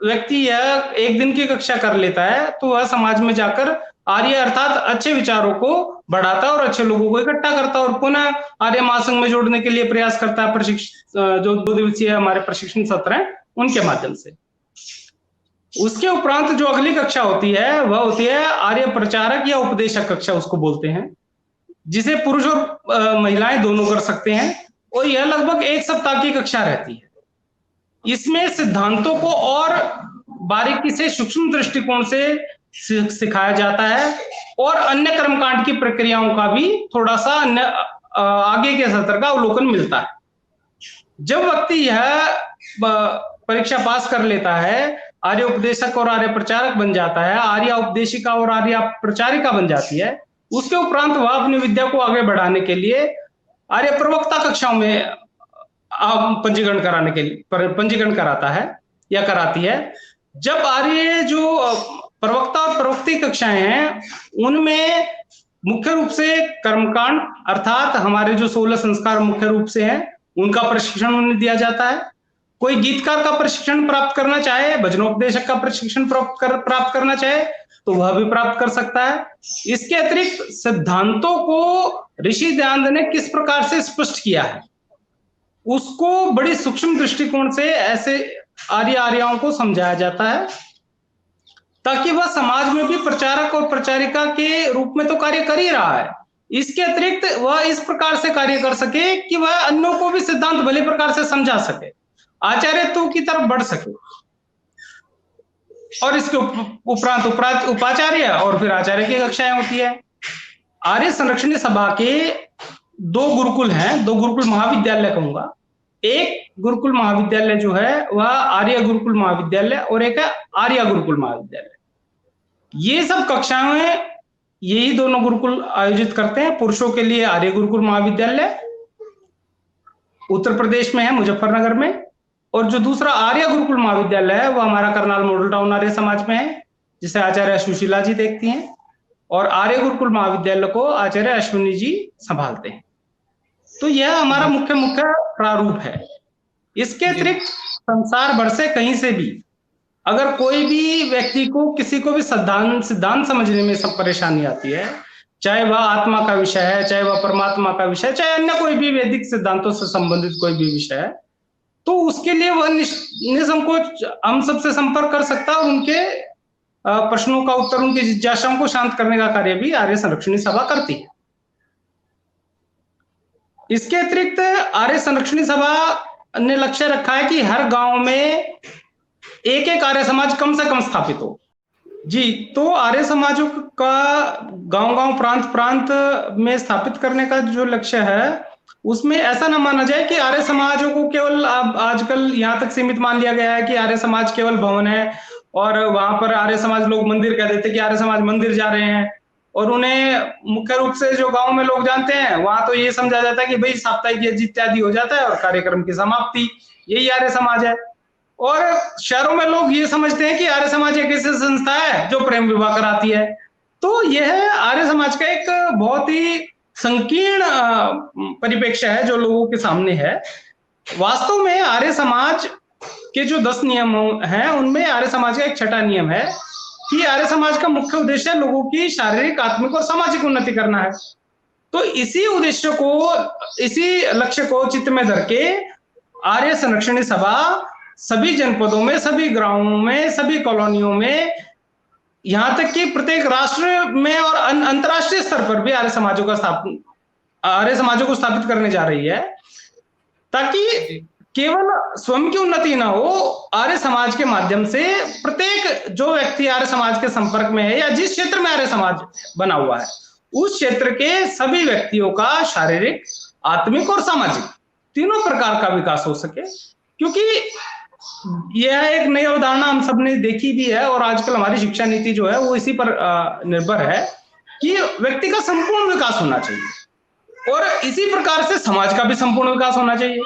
व्यक्ति यह 1 दिन की कक्षा कर लेता है तो वह समाज में जाकर आर्य अर्थात अच्छे विचारों को बढ़ाता है और अच्छे लोगों को इकट्ठा करता है और पुनः आर्य महासंघ में जोड़ने के लिए प्रयास करता है। जो 2 दिवसीय हमारे प्रशिक्षण सत्र हैं उनके माध्यम से। उसके उपरांत जो अगली कक्षा होती है वह होती है आर्य प्रचारक या उपदेशक कक्षा उसको बोलते हैं, जिसे पुरुष और महिलाएं दोनों कर सकते हैं, और यह लगभग 1 सप्ताह की कक्षा रहती है। इसमें सिद्धांतों को और बारीकी से सूक्ष्म दृष्टिकोण से सिखाया जाता है और अन्य कर्मकांड की प्रक्रियाओं का भी थोड़ा सा आगे के सत्र का अवलोकन मिलता है। जब व्यक्ति यह परीक्षा पास कर लेता है, आर्य उपदेशक और आर्य प्रचारक बन जाता है, आर्य उपदेशिका और आर्य प्रचारिका बन जाती है, उसके उपरांत वह अपनी विद्या को आगे बढ़ाने के लिए आर्य प्रवक्ता कक्षाओं में पंजीकरण कराता है या कराती है। जब आर्य जो प्रवक्ता और प्रवक्ती कक्षाएं हैं उनमें मुख्य रूप से कर्मकांड अर्थात हमारे जो 16 संस्कार मुख्य रूप से हैं उनका प्रशिक्षण उन्हें दिया जाता है। कोई गीतकार का प्रशिक्षण प्राप्त करना चाहे, भजनोपदेशक का प्रशिक्षण प्राप्त करना चाहे तो वह भी प्राप्त कर सकता है। इसके अतिरिक्त सिद्धांतों को ऋषि दयानंद ने किस प्रकार से स्पष्ट किया है उसको बड़ी सूक्ष्म दृष्टिकोण से ऐसे आर्य आर्याओं को समझाया जाता है, ताकि वह समाज में भी प्रचारक और प्रचारिका के रूप में तो कार्य कर ही रहा है, इसके अतिरिक्त वह इस प्रकार से कार्य कर सके कि वह अन्यों को भी सिद्धांत भले प्रकार से समझा सके, आचार्यत्व की तरफ बढ़ सके। और इसके उपरांत उपाचार्य और फिर आचार्य की कक्षाएं होती है। आर्य संरक्षणी सभा के 2 गुरुकुल हैं, 2 गुरुकुल महाविद्यालय कहूंगा। एक गुरुकुल महाविद्यालय जो है वह आर्य गुरुकुल महाविद्यालय और एक है आर्य गुरुकुल महाविद्यालय। ये सब कक्षाएं यही दोनों गुरुकुल आयोजित करते हैं। पुरुषों के लिए आर्य गुरुकुल महाविद्यालय उत्तर प्रदेश में है, मुजफ्फरनगर में, और जो दूसरा आर्य गुरुकुल महाविद्यालय है वह हमारा करनाल मॉडल टाउन आर्य समाज में है, जिसे आचार्य सुशीला जी देखती हैं, और आर्य गुरुकुल महाविद्यालय को आचार्य अश्विनी जी संभालते हैं। तो यह हमारा मुख्य प्रारूप है। इसके अतिरिक्त संसार भर से कहीं से भी अगर कोई भी व्यक्ति को किसी को भी सिद्धांत समझने में सब परेशानी आती है, चाहे वह आत्मा का विषय है, चाहे वह परमात्मा का विषय, चाहे अन्य कोई भी वैदिक सिद्धांतों से संबंधित कोई भी विषय है, तो उसके लिए वह निसंकोच हम सबसे संपर्क कर सकता है और उनके प्रश्नों का उत्तर, उनकी जिज्ञासाओं को शांत करने का कार्य भी आर्य संरक्षणी सभा करती है। इसके अतिरिक्त आर्य संरक्षणी सभा ने लक्ष्य रखा है कि हर गांव में एक एक आर्य समाज कम से कम स्थापित हो। जी, तो आर्य समाजों का गांव-गांव, प्रांत-प्रांत में स्थापित करने का जो लक्ष्य है, उसमें ऐसा ना माना जाए कि आर्य समाजों को केवल अब आजकल यहाँ तक सीमित मान लिया गया है कि आर्य समाज केवल भवन है और वहां पर आर्य समाज लोग मंदिर कह देते हैं कि आर्य समाज मंदिर जा रहे हैं, और उन्हें मुख्य रूप से जो गांव में लोग जानते हैं वहां तो ये समझा जाता है कि भाई साप्ताहिक यज्ञ इत्यादि हो जाता है और कार्यक्रम की समाप्ति, यही आर्य समाज है। और शहरों में लोग ये समझते हैं कि आर्य समाज एक ऐसी संस्था है जो प्रेम विवाह कराती है। तो यह आर्य समाज का एक बहुत ही संकीर्ण परिप्रेक्ष्य है जो लोगों के सामने है। वास्तव में आर्य समाज के जो 10 नियम हैं उनमें आर्य समाज का एक छठा नियम है कि आर्य समाज का मुख्य उद्देश्य लोगों की शारीरिक, आत्मिक और सामाजिक उन्नति करना है। तो इसी उद्देश्य को, इसी लक्ष्य को चित्त में धर के आर्य संरक्षणी सभा सभी जनपदों में, सभी ग्रामों में, सभी कॉलोनियों में, यहां तक कि प्रत्येक राष्ट्र में और अंतरराष्ट्रीय स्तर पर भी आर्य समाजों को स्थापित करने जा रही है, ताकि केवल स्वयं की उन्नति ना हो, आर्य समाज के माध्यम से प्रत्येक जो व्यक्ति आर्य समाज के संपर्क में है या जिस क्षेत्र में आर्य समाज बना हुआ है उस क्षेत्र के सभी व्यक्तियों का शारीरिक, आत्मिक और सामाजिक तीनों प्रकार का विकास हो सके। क्योंकि यह एक नई अवधारणा हम सबने देखी भी है और आजकल हमारी शिक्षा नीति जो है वो इसी पर निर्भर है कि व्यक्ति का संपूर्ण विकास होना चाहिए और इसी प्रकार से समाज का भी संपूर्ण विकास होना चाहिए।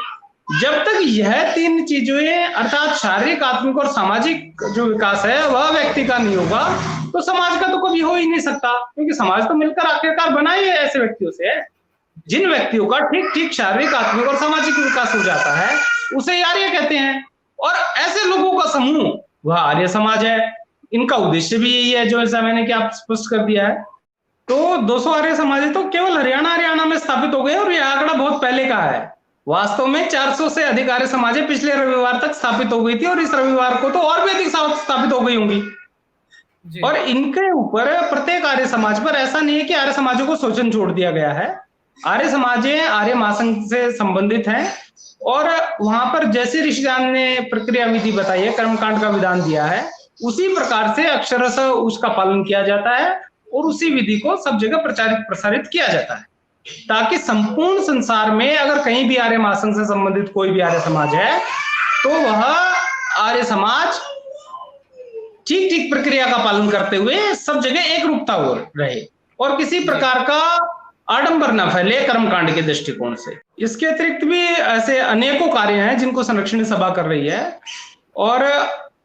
जब तक यह तीन चीजें अर्थात शारीरिक, आत्मिक और सामाजिक जो विकास है वह व्यक्ति का नहीं होगा तो समाज का तो कभी हो ही नहीं सकता, क्योंकि समाज तो मिलकर आखिरकार बना ही ऐसे व्यक्तियों से है। जिन व्यक्तियों का ठीक ठीक शारीरिक, आत्मिक और सामाजिक विकास हो जाता है उसे आर्य कहते हैं और ऐसे लोगों का समूह वह आर्य समाज है। इनका उद्देश्य भी यही है जो ऐसा मैंने कि आप स्पष्ट कर दिया है। तो 200 आर्य समाज तो केवल हरियाणा में स्थापित हो गए और यह आंकड़ा बहुत पहले का है। वास्तव में 400 से अधिक आर्य समाजें पिछले रविवार तक स्थापित हो गई थी और इस रविवार को तो और भी अधिक स्थापित हो गई होंगी। और इनके ऊपर प्रत्येक आर्य समाज पर ऐसा नहीं है कि आर्य समाजों को शोषण छोड़ दिया गया है। आर्य समाजें आर्य महासंघ से संबंधित हैं और वहां पर जैसे ऋषिदान ने प्रक्रिया विधि बताई है, कर्मकांड का विधान दिया है, उसी प्रकार से अक्षरशः उसका पालन किया जाता है और उसी विधि को सब जगह प्रचारित प्रसारित किया जाता है, ताकि संपूर्ण संसार में अगर कहीं भी आर्य महासंघ से संबंधित कोई भी आर्य समाज है तो वह आर्य समाज ठीक ठीक प्रक्रिया का पालन करते हुए सब जगह एक रूपता हो रहे और किसी प्रकार का आडंबर न फैले कर्मकांड के दृष्टिकोण से। इसके अतिरिक्त भी ऐसे अनेकों कार्य हैं जिनको संरक्षणी सभा कर रही है और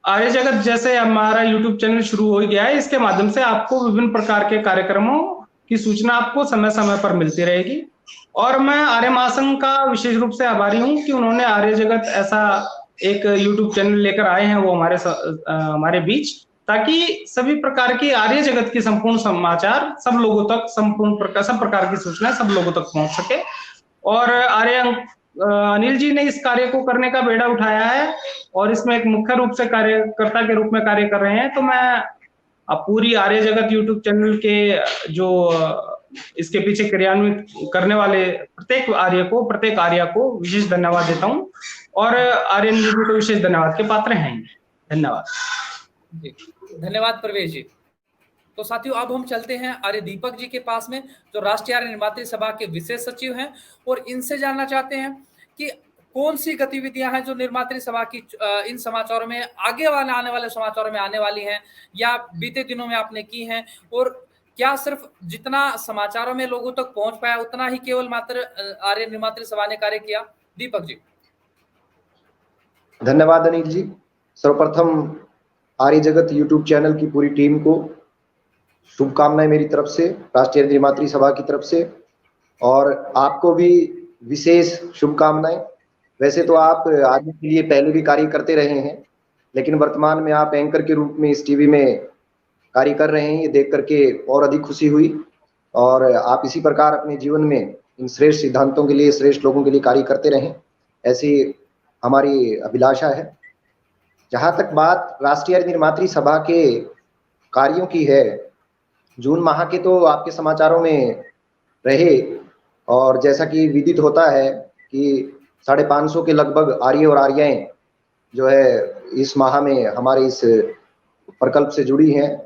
आर्य जगत जैसे हमारा YouTube चैनल शुरू हो गया है, इसके माध्यम से आपको विभिन्न प्रकार के कार्यक्रमों की सूचना आपको समय समय पर मिलती रहेगी। और मैं आर्य महासंघ का विशेष रूप से आभारी हूं कि उन्होंने आर्य जगत ऐसा एक YouTube चैनल लेकर आए हैं वो हमारे बीच, ताकि सभी प्रकार की आर्य जगत की संपूर्ण समाचार सब लोगों तक, सब प्रकार की सूचना सब लोगों तक पहुंच सके। और अनिल जी ने इस कार्य को करने का बेड़ा उठाया है और इसमें एक मुख्य रूप से कार्यकर्ता के रूप में कार्य कर रहे हैं। तो मैं पूरी आर्य जगत YouTube चैनल के जो इसके पीछे क्रियान्वित करने वाले प्रत्येक आर्य को विशेष धन्यवाद देता हूं और आर्य जी को विशेष धन्यवाद के पात्र हैं। धन्यवाद। धन्यवाद प्रवेश जी। तो साथियों अब हम चलते हैं आर्य दीपक जी के पास में, जो राष्ट्रीय आर्य निर्मात्री सभा के विशेष सचिव हैं, और इनसे जानना चाहते हैं कि कौन सी गतिविधियां हैं जो निर्मात्री सभा की इन समाचारों में आने वाले समाचारों में आने वाली हैं या बीते दिनों में आपने की हैं, और क्या सिर्फ जितना समाचारों में लोगों तक पहुंच पाया उतना ही केवल मात्र आर्य निर्मात्री सभा ने कार्य किया? दीपक जी। धन्यवाद अनिल जी। सर्वप्रथम आर्य जगत YouTube चैनल की पूरी टीम को शुभकामनाएं मेरी तरफ से, राष्ट्रीय निर्मात्री सभा की तरफ से, और आपको भी विशेष शुभकामनाएं। वैसे तो आप आगे के लिए पहले भी कार्य करते रहे हैं, लेकिन वर्तमान में आप एंकर के रूप में इस टीवी में कार्य कर रहे हैं, ये देख करके और अधिक खुशी हुई। और आप इसी प्रकार अपने जीवन में इन श्रेष्ठ सिद्धांतों के लिए, श्रेष्ठ लोगों के लिए कार्य करते रहें, ऐसी हमारी अभिलाषा है। जहाँ तक बात राष्ट्रीय आर्य निर्मात्री सभा के कार्यों की है, जून माह के तो आपके समाचारों में रहे, और जैसा कि विदित होता है कि 550 के लगभग आर्य और आर्याएं जो है इस माह में हमारे इस प्रकल्प से जुड़ी हैं,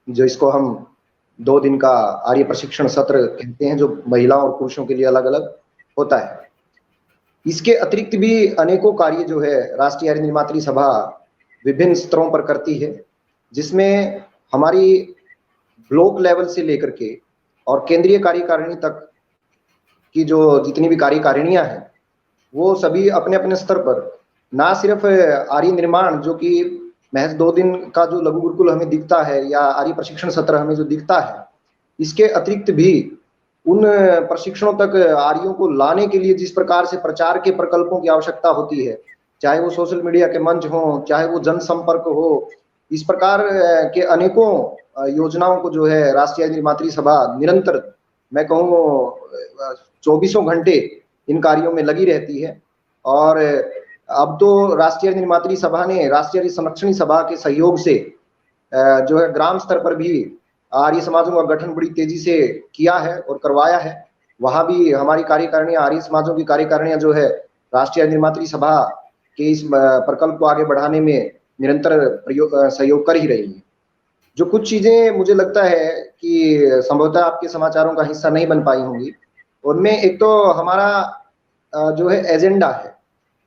जो इसको हम 2 दिन का आर्य प्रशिक्षण सत्र कहते हैं, जो महिलाओं और पुरुषों के लिए अलग अलग होता है। इसके अतिरिक्त भी अनेकों कार्य जो है राष्ट्रीय आर्य निर्मात्री सभा विभिन्न स्तरों पर करती है, जिसमें हमारी ब्लॉक लेवल से लेकर के और केंद्रीय कार्यकारिणी तक की जो जितनी भी कार्यकारिणियां हैं, वो सभी अपने अपने स्तर पर ना सिर्फ आर्य निर्माण, जो कि महज 2 दिन का जो लघु गुरुकुल हमें दिखता है या आर्य प्रशिक्षण सत्र हमें जो दिखता है, इसके अतिरिक्त भी उन प्रशिक्षणों तक आर्यों को लाने के लिए जिस प्रकार से प्रचार के प्रकल्पों की आवश्यकता होती है, चाहे वो सोशल मीडिया के मंच हो, चाहे वो जनसंपर्क हो, इस प्रकार के अनेकों योजनाओं को जो है राष्ट्रीय निर्मात्री सभा निरंतर, मैं कहूँ 24 घंटे इन कार्यों में लगी रहती है। और अब तो राष्ट्रीय निर्मात्री सभा ने राष्ट्रीय संरक्षणी सभा के सहयोग से जो है ग्राम स्तर पर भी आर्य समाजों का गठन बड़ी तेजी से किया है और करवाया है। वहां भी हमारी कार्यकारिणियां, आर्य समाजों की कार्यकारिणियां जो है राष्ट्रीय निर्मात्री सभा के इस प्रकल्प को आगे बढ़ाने में निरंतर सहयोग कर ही रही है। जो कुछ चीजें मुझे लगता है कि संभवतः आपके समाचारों का हिस्सा नहीं बन पाई होंगी, उनमें एक तो हमारा जो है एजेंडा है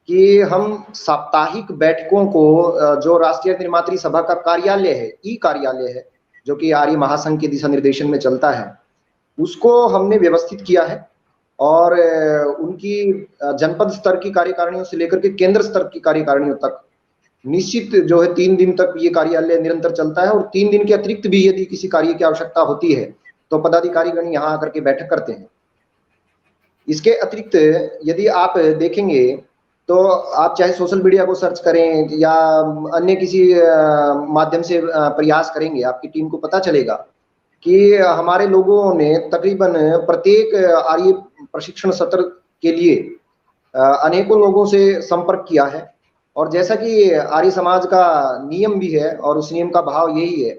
कि हम साप्ताहिक बैठकों को, जो राष्ट्रीय निर्मात्री सभा का कार्यालय है, ई कार्यालय है, जो कि आर्य महासंघ के दिशा निर्देशन में चलता है, उसको हमने व्यवस्थित किया है। और उनकी जनपद स्तर की कार्यकारिणियों से लेकर के केंद्र स्तर की कार्यकारिणियों तक निश्चित जो है 3 दिन तक ये कार्यालय निरंतर चलता है। और 3 दिन के अतिरिक्त भी यदि किसी कार्य की आवश्यकता होती है तो पदाधिकारीगण यहाँ आकर के बैठक करते हैं। इसके अतिरिक्त यदि आप देखेंगे तो आप चाहे सोशल मीडिया को सर्च करें या अन्य किसी माध्यम से प्रयास करेंगे, आपकी टीम को पता चलेगा कि हमारे लोगों ने तकरीबन प्रत्येक आर्य प्रशिक्षण सत्र के लिए अनेकों लोगों से संपर्क किया है। और जैसा कि आर्य समाज का नियम भी है और उस नियम का भाव यही है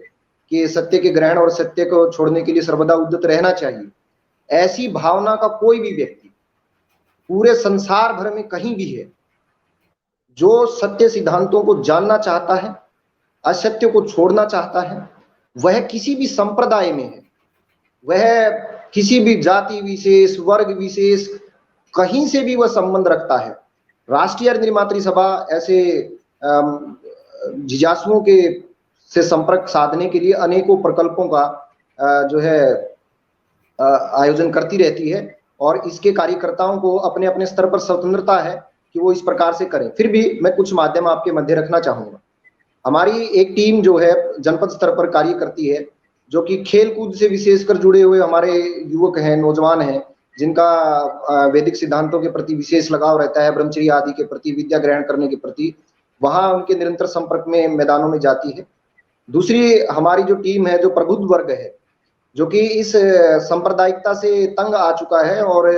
कि सत्य के ग्रहण और सत्य को छोड़ने के लिए सर्वदा उद्यत रहना चाहिए, ऐसी भावना का कोई भी व्यक्ति पूरे संसार भर में कहीं भी है जो सत्य सिद्धांतों को जानना चाहता है, असत्य को छोड़ना चाहता है, वह किसी भी संप्रदाय में है, वह किसी भी जाति विशेष, वर्ग विशेष, कहीं से भी वह संबंध रखता है, राष्ट्रीय निर्मात्री सभा ऐसे जिज्ञासुओं के से संपर्क साधने के लिए अनेकों प्रकल्पों का जो है आयोजन करती रहती है। और इसके कार्यकर्ताओं को अपने अपने स्तर पर स्वतंत्रता है कि वो इस प्रकार से करें। फिर भी मैं कुछ माध्यम आपके मध्य रखना चाहूंगा। हमारी एक टीम जो है जनपद स्तर पर कार्य करती है, जो कि खेल कूद से विशेषकर जुड़े हुए हमारे युवक हैं, नौजवान हैं, जिनका वैदिक सिद्धांतों के प्रति विशेष लगाव रहता है, ब्रह्मचर्य आदि के प्रति, विद्या ग्रहण करने के प्रति, वहां उनके निरंतर संपर्क में मैदानों में जाती है। दूसरी हमारी जो टीम है, जो प्रबुद्ध वर्ग है, जो कि इस सांप्रदायिकता से तंग आ चुका है और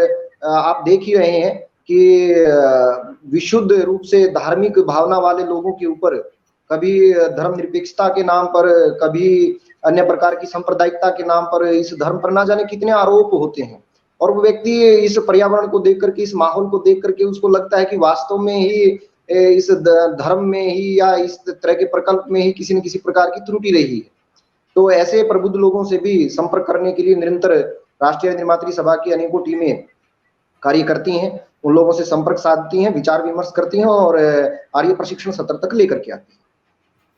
आप देख ही रहे हैं कि विशुद्ध रूप से धार्मिक भावना वाले लोगों के ऊपर कभी धर्मनिरपेक्षता के नाम पर, कभी अन्य प्रकार की सांप्रदायिकता के नाम पर इस धर्म पर ना जाने कितने आरोप होते हैं। और वो व्यक्ति इस पर्यावरण को देख करके, इस माहौल को देख करके उसको लगता है कि वास्तव में ही इस धर्म में ही या इस तरह के प्रकल्प में ही किसी न किसी प्रकार की त्रुटि रही है। तो ऐसे प्रबुद्ध लोगों से भी संपर्क करने के लिए निरंतर राष्ट्रीय निर्मात्री सभा की अनेकों टीमें कार्य करती हैं, उन लोगों से संपर्क साधती हैं, विचार विमर्श करती हैं और आर्य प्रशिक्षण सत्र तक लेकर के आती हैं।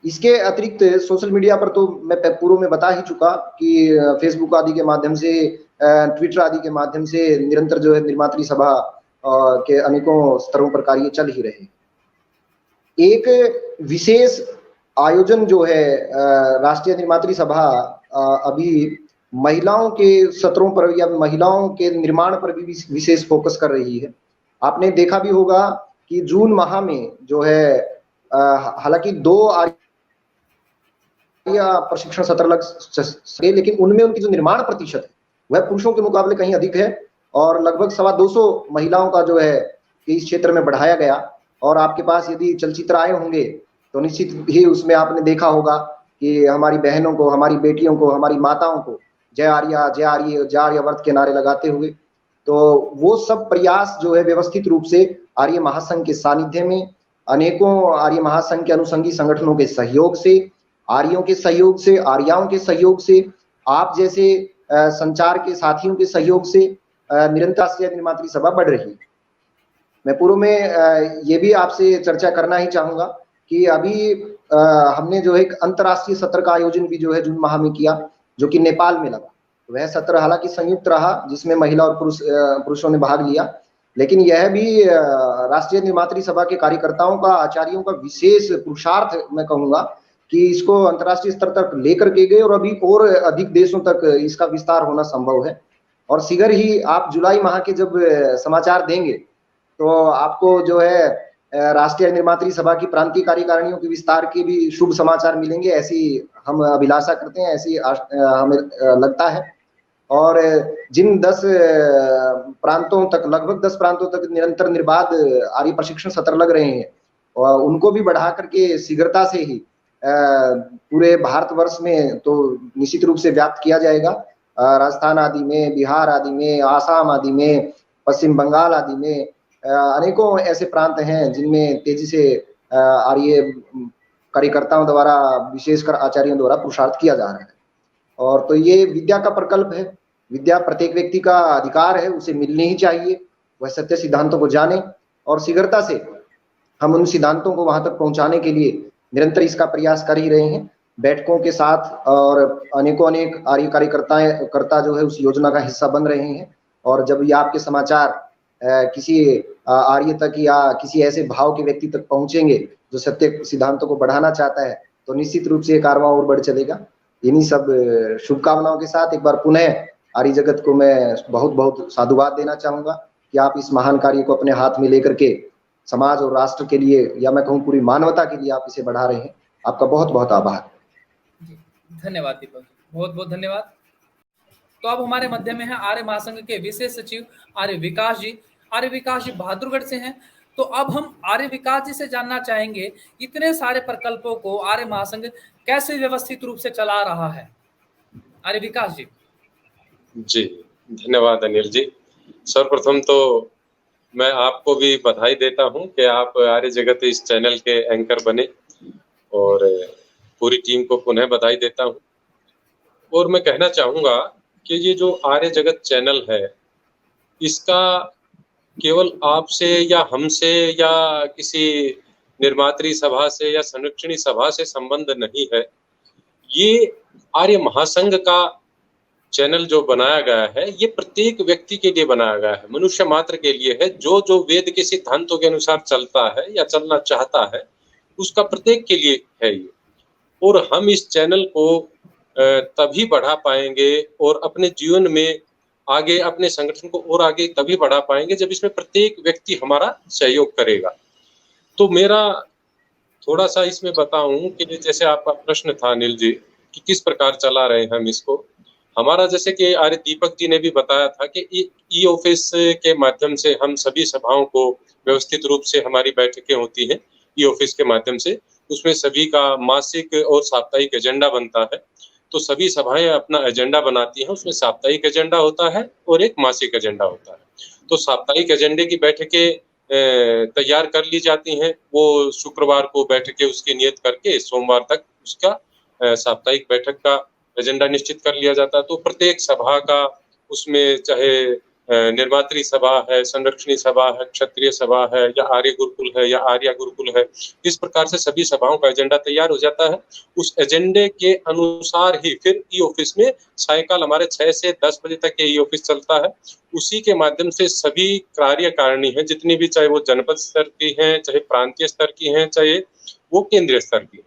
इसके अतिरिक्त सोशल मीडिया पर तो मैं पूर्व में बता ही चुका कि फेसबुक आदि के माध्यम से, ट्विटर आदि के माध्यम से निरंतर जो है निर्मात्री सभा के अनेकों स्तरों पर कार्य चल ही रहे। एक विशेष आयोजन जो है राष्ट्रीय निर्मात्री सभा अभी महिलाओं के सत्रों पर या महिलाओं के निर्माण पर भी विशेष फोकस कर रही है। आपने देखा भी होगा कि जून माह में जो है हालांकि 2 आर्य प्रशिक्षण सत्र लग सके, लेकिन उनमें उनकी जो निर्माण प्रतिशत है वह पुरुषों के मुकाबले कहीं अधिक है और लगभग 250 महिलाओं का जो है इस क्षेत्र में बढ़ाया गया। और आपके पास यदि चलचित्र आए होंगे तो निश्चित ही उसमें आपने देखा होगा कि हमारी बहनों को, हमारी बेटियों को, हमारी माताओं को जय आर्य, जय आर्य, जय आर्यावर्त के नारे लगाते हुए तो वो सब प्रयास जो है व्यवस्थित रूप से आर्य महासंघ के सानिध्य में, अनेकों आर्य महासंघ के अनुषंगी संगठनों के सहयोग से, आर्यों के सहयोग से, आर्याओं के सहयोग से, आप जैसे संचार के साथियों के सहयोग से निरंतर राष्ट्रीय निर्मात्री सभा बढ़ रही है। मैं पूर्व में ये भी आपसे चर्चा करना ही चाहूंगा कि अभी हमने जो एक अंतर्राष्ट्रीय सत्र का आयोजन भी जो है जून माह में किया, जो कि नेपाल में लगा। वह सत्र हालांकि संयुक्त रहा, जिसमें महिला और पुरुषों ने भाग लिया, लेकिन यह भी राष्ट्रीय निर्मात्री सभा के कार्यकर्ताओं का, आचार्यों का विशेष पुरुषार्थ मैं कहूंगा कि इसको अंतर्राष्ट्रीय स्तर तक लेकर के गए और अभी और अधिक देशों तक इसका विस्तार होना संभव है। और शीघ्र ही आप जुलाई माह के जब समाचार देंगे तो आपको जो है राष्ट्रीय निर्मात्री सभा की प्रांतीय कार्यकारिणियों के विस्तार के भी शुभ समाचार मिलेंगे, ऐसी हम अभिलाषा करते हैं, ऐसी हमें लगता है। और जिन 10 प्रांतों तक, लगभग 10 प्रांतों तक निरंतर निर्बाध आर्य प्रशिक्षण सत्र लग रहे हैं, और उनको भी बढ़ा करके शीघ्रता से ही पूरे भारतवर्ष में तो निश्चित रूप से व्याप्त किया जाएगा। राजस्थान आदि में, बिहार आदि में, आसाम आदि में, पश्चिम बंगाल आदि में अनेकों ऐसे प्रांत हैं जिनमें तेजी से आर्य कार्यकर्ताओं द्वारा, विशेषकर आचार्यों द्वारा पुरुषार्थ किया जा रहा है। और तो ये विद्या का प्रकल्प है, विद्या प्रत्येक व्यक्ति का अधिकार है, उसे मिलनी ही चाहिए। वह सत्य सिद्धांतों को जाने और शीघ्रता से हम उन सिद्धांतों को वहां तक पहुंचाने के लिए निरंतर इसका प्रयास कर ही रहे हैं, बैठकों के साथ। और अनेक आर्य कार्यकर्ता जो है उस योजना का हिस्सा बन रहे हैं। और जब ये आपके समाचार किसी आर्य तक या किसी ऐसे भाव के व्यक्ति तक पहुंचेंगे जो सत्य सिद्धांतों को बढ़ाना चाहता है, तो निश्चित रूप से ये कारवां और बढ़ चलेगा। इन्हीं सब शुभकामनाओं के साथ एक बार पुनः आर्य जगत को मैं बहुत बहुत साधुवाद देना चाहूंगा कि आप इस महान कार्य को अपने हाथ में लेकर के समाज और राष्ट्र के लिए, या मैं कहूँ पूरी मानवता के लिए आप इसे बढ़ा रहे हैं। आपका बहुत बहुत आभार। धन्यवाद दीपक जी, बहुत बहुत धन्यवाद। तो अब हमारे मध्य में है आर्य महासंघ के विशेष सचिव आर्य विकास जी। आर्य विकास जी बहादुरगढ़ से हैं। तो अब हम आर्य विकास जी से जानना चाहेंगे, इतने सारे प्रकल्पों को आर्य महासंघ कैसे व्यवस्थित रूप से चला रहा है। आर्य विकास जी। जी, धन्यवाद अनिल जी। सर्वप्रथम तो मैं आपको भी बधाई देता हूं कि आप आर्य जगत इस चैनल के एंकर बने, और पूरी टीम को पुनः बधाई देता हूं। और मैं कहना चाहूंगा कि ये जो आर्य जगत चैनल है, इसका केवल आपसे या हमसे या किसी निर्मात्री सभा से या संरक्षणी सभा से संबंध नहीं है। ये आर्य महासंघ का चैनल जो बनाया गया है, ये प्रत्येक व्यक्ति के लिए बनाया गया है, मनुष्य मात्र के लिए है। जो वेद के सिद्धांतों के अनुसार चलता है या चलना चाहता है, उसका प्रत्येक के लिए है ये। और हम इस चैनल को तभी बढ़ा पाएंगे और अपने जीवन में आगे, अपने संगठन को और आगे तभी बढ़ा पाएंगे जब इसमें प्रत्येक व्यक्ति हमारा सहयोग करेगा। तो मेरा थोड़ा सा इसमें बताऊं कि जैसे आपका प्रश्न था अनिल जी कि किस प्रकार चला रहे हैं हम इसको। हमारा, जैसे कि आर्य दीपक जी ने भी बताया था कि ई ऑफिस के माध्यम से हम सभी सभाओं को व्यवस्थित रूप से, हमारी बैठकें होती हैं ई ऑफिस के माध्यम से, उसमें सभी का मासिक और साप्ताहिक एजेंडा बनता है। तो सभी सभाएं अपना एजेंडा बनाती हैं, उसमें साप्ताहिक एजेंडा होता है और एक मासिक एजेंडा होता है। तो साप्ताहिक एजेंडे की बैठकें तैयार कर ली जाती हैं, वो शुक्रवार को बैठकें उसकी नियत करके सोमवार तक उसका साप्ताहिक बैठक का एजेंडा निश्चित कर लिया जाता है। तो प्रत्येक सभा का उसमें, चाहे निर्मात्री सभा है, संरक्षणी सभा है, क्षत्रिय सभा है, या आर्य गुरुकुल है या आर्य गुरुकुल है, इस प्रकार से सभी सभाओं का एजेंडा तैयार हो जाता है। उस एजेंडे के अनुसार ही फिर ई ऑफिस में सायकाल हमारे 6 से 10 बजे तक ये ई ऑफिस चलता है। उसी के माध्यम से सभी कार्यकारिणी है, जितनी भी, चाहे वो जनपद स्तर की हैं, चाहे प्रांतीय स्तर की हैं, चाहे वो केंद्रीय स्तर की,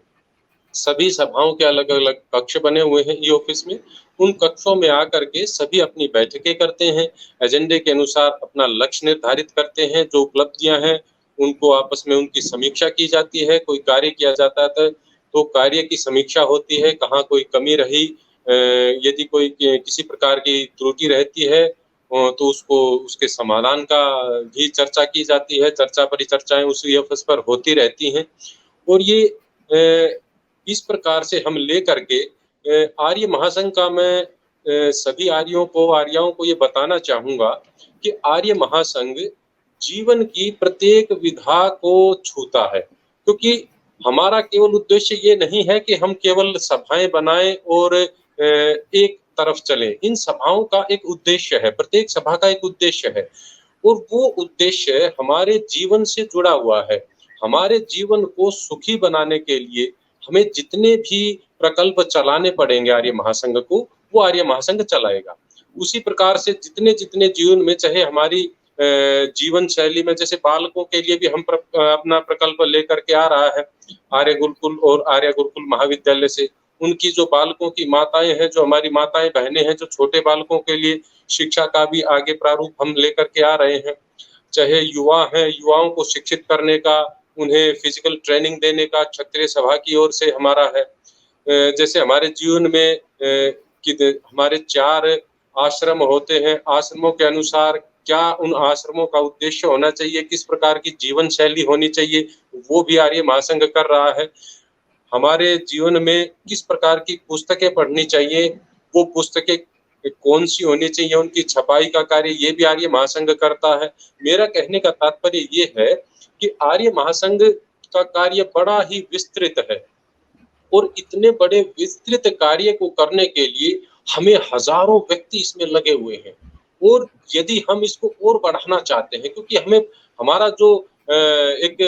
सभी सभाओं के अलग अलग कक्ष बने हुए हैं ई ऑफिस में। उन कक्षों में आकर के सभी अपनी बैठकें करते हैं, एजेंडे के अनुसार अपना लक्ष्य निर्धारित करते हैं, जो उपलब्धियां हैं उनको आपस में उनकी समीक्षा की जाती है। कोई कार्य किया जाता है तो कार्य की समीक्षा होती है, कहाँ कोई कमी रही, यदि कोई किसी प्रकार की त्रुटि रहती है तो उसको, उसके समाधान का भी चर्चा की जाती है। चर्चा परिचर्चाएं उस ई ऑफिस पर होती रहती हैं। और ये इस प्रकार से हम ले करके आर्य महासंघ का मैं सभी आर्यों को, आर्याओं को ये बताना चाहूंगा कि आर्य महासंघ जीवन की प्रत्येक विधा को छूता है, क्योंकि हमारा केवल उद्देश्य ये नहीं है कि हम केवल सभाएं बनाएं और एक तरफ चलें। इन सभाओं का एक उद्देश्य है, प्रत्येक सभा का एक उद्देश्य है, और वो उद्देश्य हमारे जीवन से जुड़ा हुआ है। हमारे जीवन को सुखी बनाने के लिए हमें जितने भी प्रकल्प चलाने पड़ेंगे आर्य महासंघ को, वो आर्य महासंघ चलाएगा। उसी प्रकार से जितने जितने जीवन में, चाहे हमारी जीवन शैली में, जैसे बालकों के लिए भी हम अपना प्रकल्प लेकर के आ रहा है आर्य गुरुकुल और आर्य गुरुकुल महाविद्यालय से। उनकी जो बालकों की माताएं हैं, जो हमारी माताएं बहनें हैं, जो छोटे बालकों के लिए शिक्षा का भी आगे प्रारूप हम लेकर के आ रहे हैं। चाहे युवा हैं, युवाओं को शिक्षित करने का, उन्हें फिजिकल ट्रेनिंग देने का क्षत्रिय सभा की ओर से हमारा है। जैसे हमारे जीवन में हमारे 4 आश्रम होते हैं, आश्रमों के अनुसार क्या उन आश्रमों का उद्देश्य होना चाहिए, किस प्रकार की जीवन शैली होनी चाहिए, वो भी आर्य महासंघ कर रहा है। हमारे जीवन में किस प्रकार की पुस्तकें पढ़नी चाहिए, वो पुस्तकें कौन सी होनी चाहिए, उनकी छपाई का कार्य ये भी आर्य महासंघ करता है। मेरा कहने का तात्पर्य ये है कि आर्य महासंघ का कार्य बड़ा ही विस्तृत है, और इतने बड़े विस्तृत कार्य को करने के लिए हमें हजारों व्यक्ति इसमें लगे हुए हैं। और यदि हम इसको और बढ़ाना चाहते हैं, क्योंकि हमें हमारा जो एक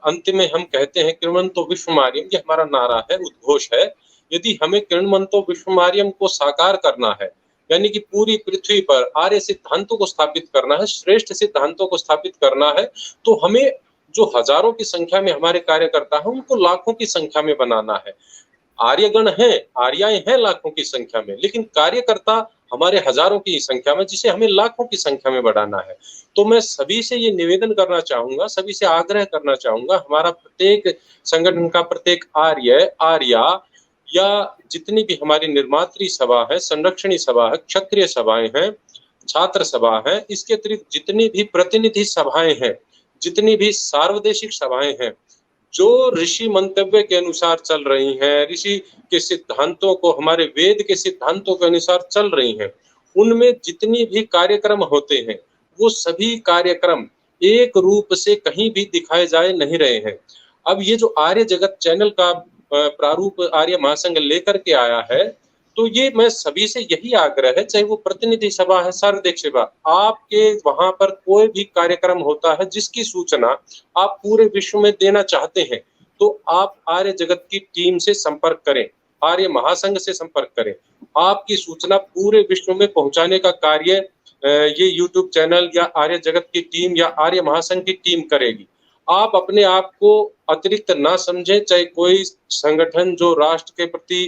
अंत में हम कहते हैं कृण्वन्तो विश्वमार्यम, ये हमारा नारा है, उद्घोष है। यदि हमें कृण्वन्तो विश्वमार्यम को साकार करना है, यानी कि पूरी पृथ्वी पर आर्य सिद्धांतों को स्थापित करना है, श्रेष्ठ सिद्धांतों को स्थापित करना है, तो हमें जो हजारों की संख्या में हमारे कार्यकर्ता हैं, उनको लाखों की संख्या में बनाना है। आर्यगण हैं, आर्याएं हैं लाखों की संख्या में, लेकिन कार्यकर्ता हमारे हजारों की संख्या में, जिसे हमें लाखों की संख्या में बढ़ाना है। तो मैं सभी से ये निवेदन करना चाहूंगा, सभी से आग्रह करना चाहूंगा, हमारा प्रत्येक संगठन का प्रत्येक आर्य, आर्या, या जितनी भी हमारी निर्मात्री सभा है, संरक्षणी सभा है, क्षत्रिय सभाएं हैं, छात्र सभा है, इसके अतिरिक्त जितनी भी प्रतिनिधि सभाएं हैं, जितनी भी सार्वदेशिक सभाएं हैं, जो ऋषि मंतव्य के अनुसार चल रही हैं, ऋषि के सिद्धांतों को, हमारे वेद के सिद्धांतों के अनुसार चल रही हैं, उनमें जितनी भी कार्यक्रम होते हैं, वो सभी कार्यक्रम एक रूप से कहीं भी दिखाए जाए नहीं रहे हैं। अब ये जो आर्य जगत चैनल का प्रारूप आर्य महासंघ लेकर के आया है, तो ये मैं सभी से यही आग्रह है, चाहे वो प्रतिनिधि सभा है, सार्वदेशिक सभा, आपके वहां पर कोई भी कार्यक्रम होता है जिसकी सूचना आप पूरे विश्व में देना चाहते हैं, तो आप आर्य जगत की टीम से संपर्क करें, आर्य महासंघ से संपर्क करें। आपकी सूचना पूरे विश्व में पहुंचाने का कार्य ये यूट्यूब चैनल या आर्य जगत की टीम या आर्य महासंघ की टीम करेगी। आप अपने आप को अतिरिक्त ना समझें, चाहे कोई संगठन जो राष्ट्र के प्रति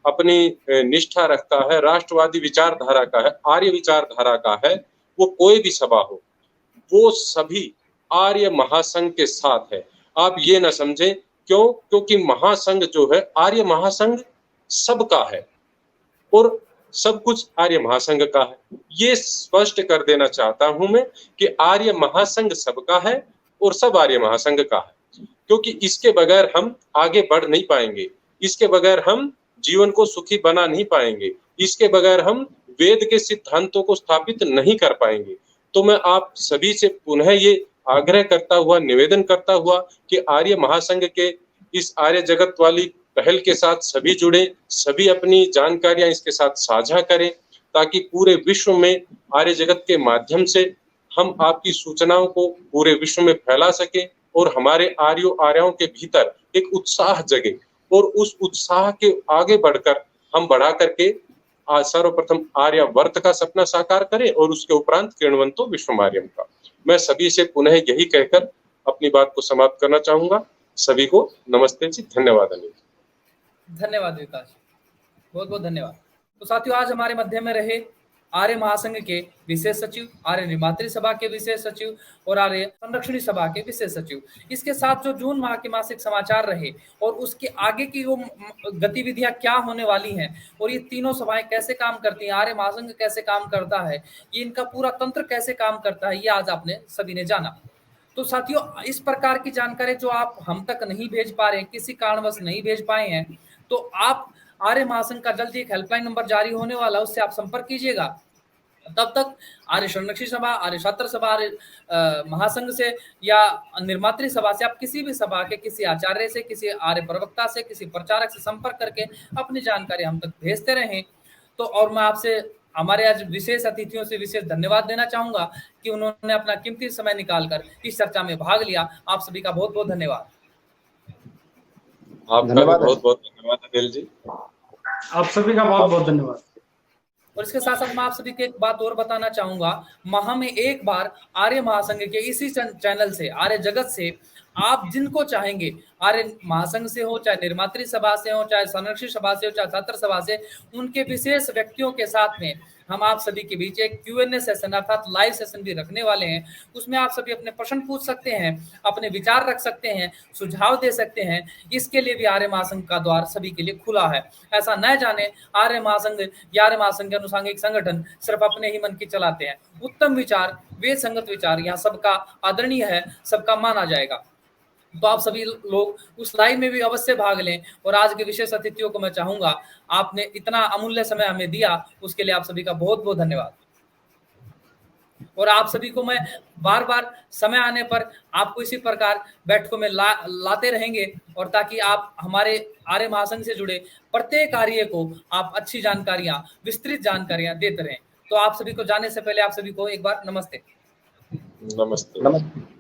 अपनी निष्ठा रखता है, राष्ट्रवादी विचारधारा का है, आर्य विचारधारा का है, वो कोई भी सभा हो, वो सभी आर्य महासंघ के साथ है। आप ये ना समझें, क्यों? क्योंकि महासंघ जो है, आर्य महासंघ सबका है और सब कुछ आर्य महासंघ का है। ये स्पष्ट कर देना चाहता हूं मैं कि आर्य महासंघ सबका है और सब आर्य महासंघ का है, क्योंकि इसके बगैर हम आगे बढ़ नहीं पाएंगे, इसके बगैर हम जीवन को सुखी बना नहीं पाएंगे, इसके बगैर हम वेद के सिद्धांतों को स्थापित नहीं कर पाएंगे। तो मैं आप सभी से पुनः ये आग्रह करता हुआ, निवेदन करता हुआ कि आर्य महासंघ के इस आर्य जगत वाली पहल के साथ सभी जुड़े, सभी अपनी जानकारियां इसके साथ साझा करें, ताकि पूरे विश्व में आर्य जगत के माध्यम से हम आपकी सूचनाओं को पूरे विश्व में फैला सकें और हमारे आर्यों के भीतर एक उत्साह जगे, और उस उत्साह के आगे बढ़कर हम बढ़ा करके सर्वप्रथम आर्यावर्त का सपना साकार करें और उसके उपरांत कृण्वन्तो विश्वमार्यम का। मैं सभी से पुनः यही कहकर अपनी बात को समाप्त करना चाहूंगा। सभी को नमस्ते जी, धन्यवाद अनिल। धन्यवाद विकास, बहुत बहुत धन्यवाद। तो साथियों, आज हमारे मध्य में रहे आर्य महासंघ के विशेष सचिव, आर्य निर्मात्री सभा के विशेष सचिव और आर्य संरक्षणी सभा के विशेष सचिव। इसके साथ जो जून माह के मासिक समाचार रहे और उसके आगे की वो गतिविधियां क्या होने वाली हैं और ये तीनों सभाएं कैसे काम करती हैं, आर्य महासंघ कैसे काम करता है, ये इनका पूरा तंत्र कैसे काम करता है, ये आज आपने सभी ने जाना। तो साथियों, इस प्रकार की जानकारी जो आप हम तक नहीं भेज पा रहे हैं, किसी कारणवश नहीं भेज पाए हैं, तो आप आर्य महासंघ का जल्दी एक हेल्पलाइन नंबर जारी होने वाला है, उससे आप संपर्क कीजिएगा। तब तक आर्य संरक्षी सभा, आर्य छात्र सभा, आर्य महासंघ से या निर्मात्री सभा से, आप किसी भी सभा के किसी आचार्य से, किसी आर्य प्रवक्ता से, किसी प्रचारक से संपर्क करके अपनी जानकारी हम तक भेजते रहें। तो और मैं आपसे हमारे आज विशेष अतिथियों से विशेष धन्यवाद देना चाहूंगा कि उन्होंने अपना कीमती समय निकालकर इस चर्चा में भाग लिया। आप सभी का बहुत बहुत धन्यवाद। आपका भी बहुत बहुत धन्यवाद अनिल जी। आप सभी का बहुत बहुत धन्यवाद। और इसके साथ साथ मैं आप सभी को एक बात और बताना चाहूंगा, माह में एक बार आर्य महासंघ के इसी चैनल से, आर्य जगत से, आप जिनको चाहेंगे, आर्य महासंघ से हो, चाहे निर्मात्री सभा से हो, चाहे संरक्षी सभा से हो, चाहे छात्र सभा से, उनके विशेष व्यक्तियों के साथ में हम आप सभी के बीच एक Q&A सेशन अर्थात लाइव सेशन भी रखने वाले हैं। उसमें आप सभी अपने प्रश्न पूछ सकते हैं, अपने विचार रख सकते हैं, सुझाव दे सकते हैं। इसके लिए भी आर्य महासंघ का द्वार सभी के लिए खुला है। ऐसा न जाने आर्य महासंघ या आर्य महासंघ के अनुसांगिक संगठन सिर्फ अपने ही मन की चलाते हैं। उत्तम विचार, वेद संगत विचार यहाँ सबका आदरणीय है, सबका माना जाएगा। तो आप सभी लोग उस लाइव में भी अवश्य भाग लें। और आज के विशेष अतिथियों को मैं चाहूंगा, आपने इतना अमूल्य समय हमें दिया, उसके लिए आप सभी का बहुत बहुत धन्यवाद। और आप सभी को मैं बार बार समय आने पर आपको इसी प्रकार बैठकों में लाते रहेंगे, और ताकि आप हमारे आर्य महासंघ से जुड़े प्रत्येक कार्य को आप अच्छी जानकारियां, विस्तृत जानकारियां देते रहें। तो आप सभी को जाने से पहले आप सभी को एक बार नमस्ते। नमस्ते।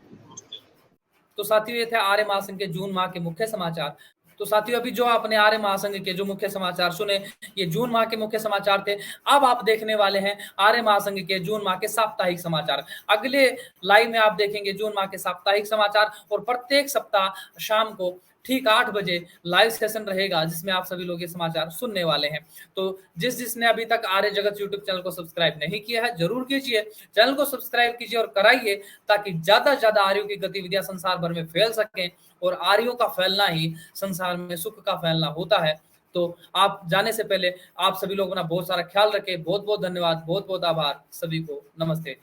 तो साथियों, ये थे आर्य महासंघ के जून माह के मुख्य समाचार। तो साथियों, अभी जो आपने आर्य महासंघ के जो मुख्य समाचार सुने, ये जून माह के मुख्य समाचार थे। अब आप देखने वाले हैं आर्य महासंघ के जून माह के साप्ताहिक समाचार। अगले लाइव में आप देखेंगे जून माह के साप्ताहिक समाचार, और प्रत्येक सप्ताह शाम को ठीक 8 बजे लाइव सेशन रहेगा, जिसमें आप सभी लोग ये समाचार सुनने वाले हैं। तो जिसने अभी तक आर्य जगत यूट्यूब चैनल को सब्सक्राइब नहीं किया है, जरूर कीजिए, चैनल को सब्सक्राइब कीजिए और कराइए, ताकि ज्यादा से ज्यादा आर्यों की गतिविधियां संसार भर में फैल सकें। और आर्यों का फैलना ही संसार में सुख का फैलना होता है। तो आप जाने से पहले आप सभी लोग अपना बहुत सारा ख्याल रखें। बहुत बहुत धन्यवाद, बहुत बहुत आभार, सभी को नमस्ते।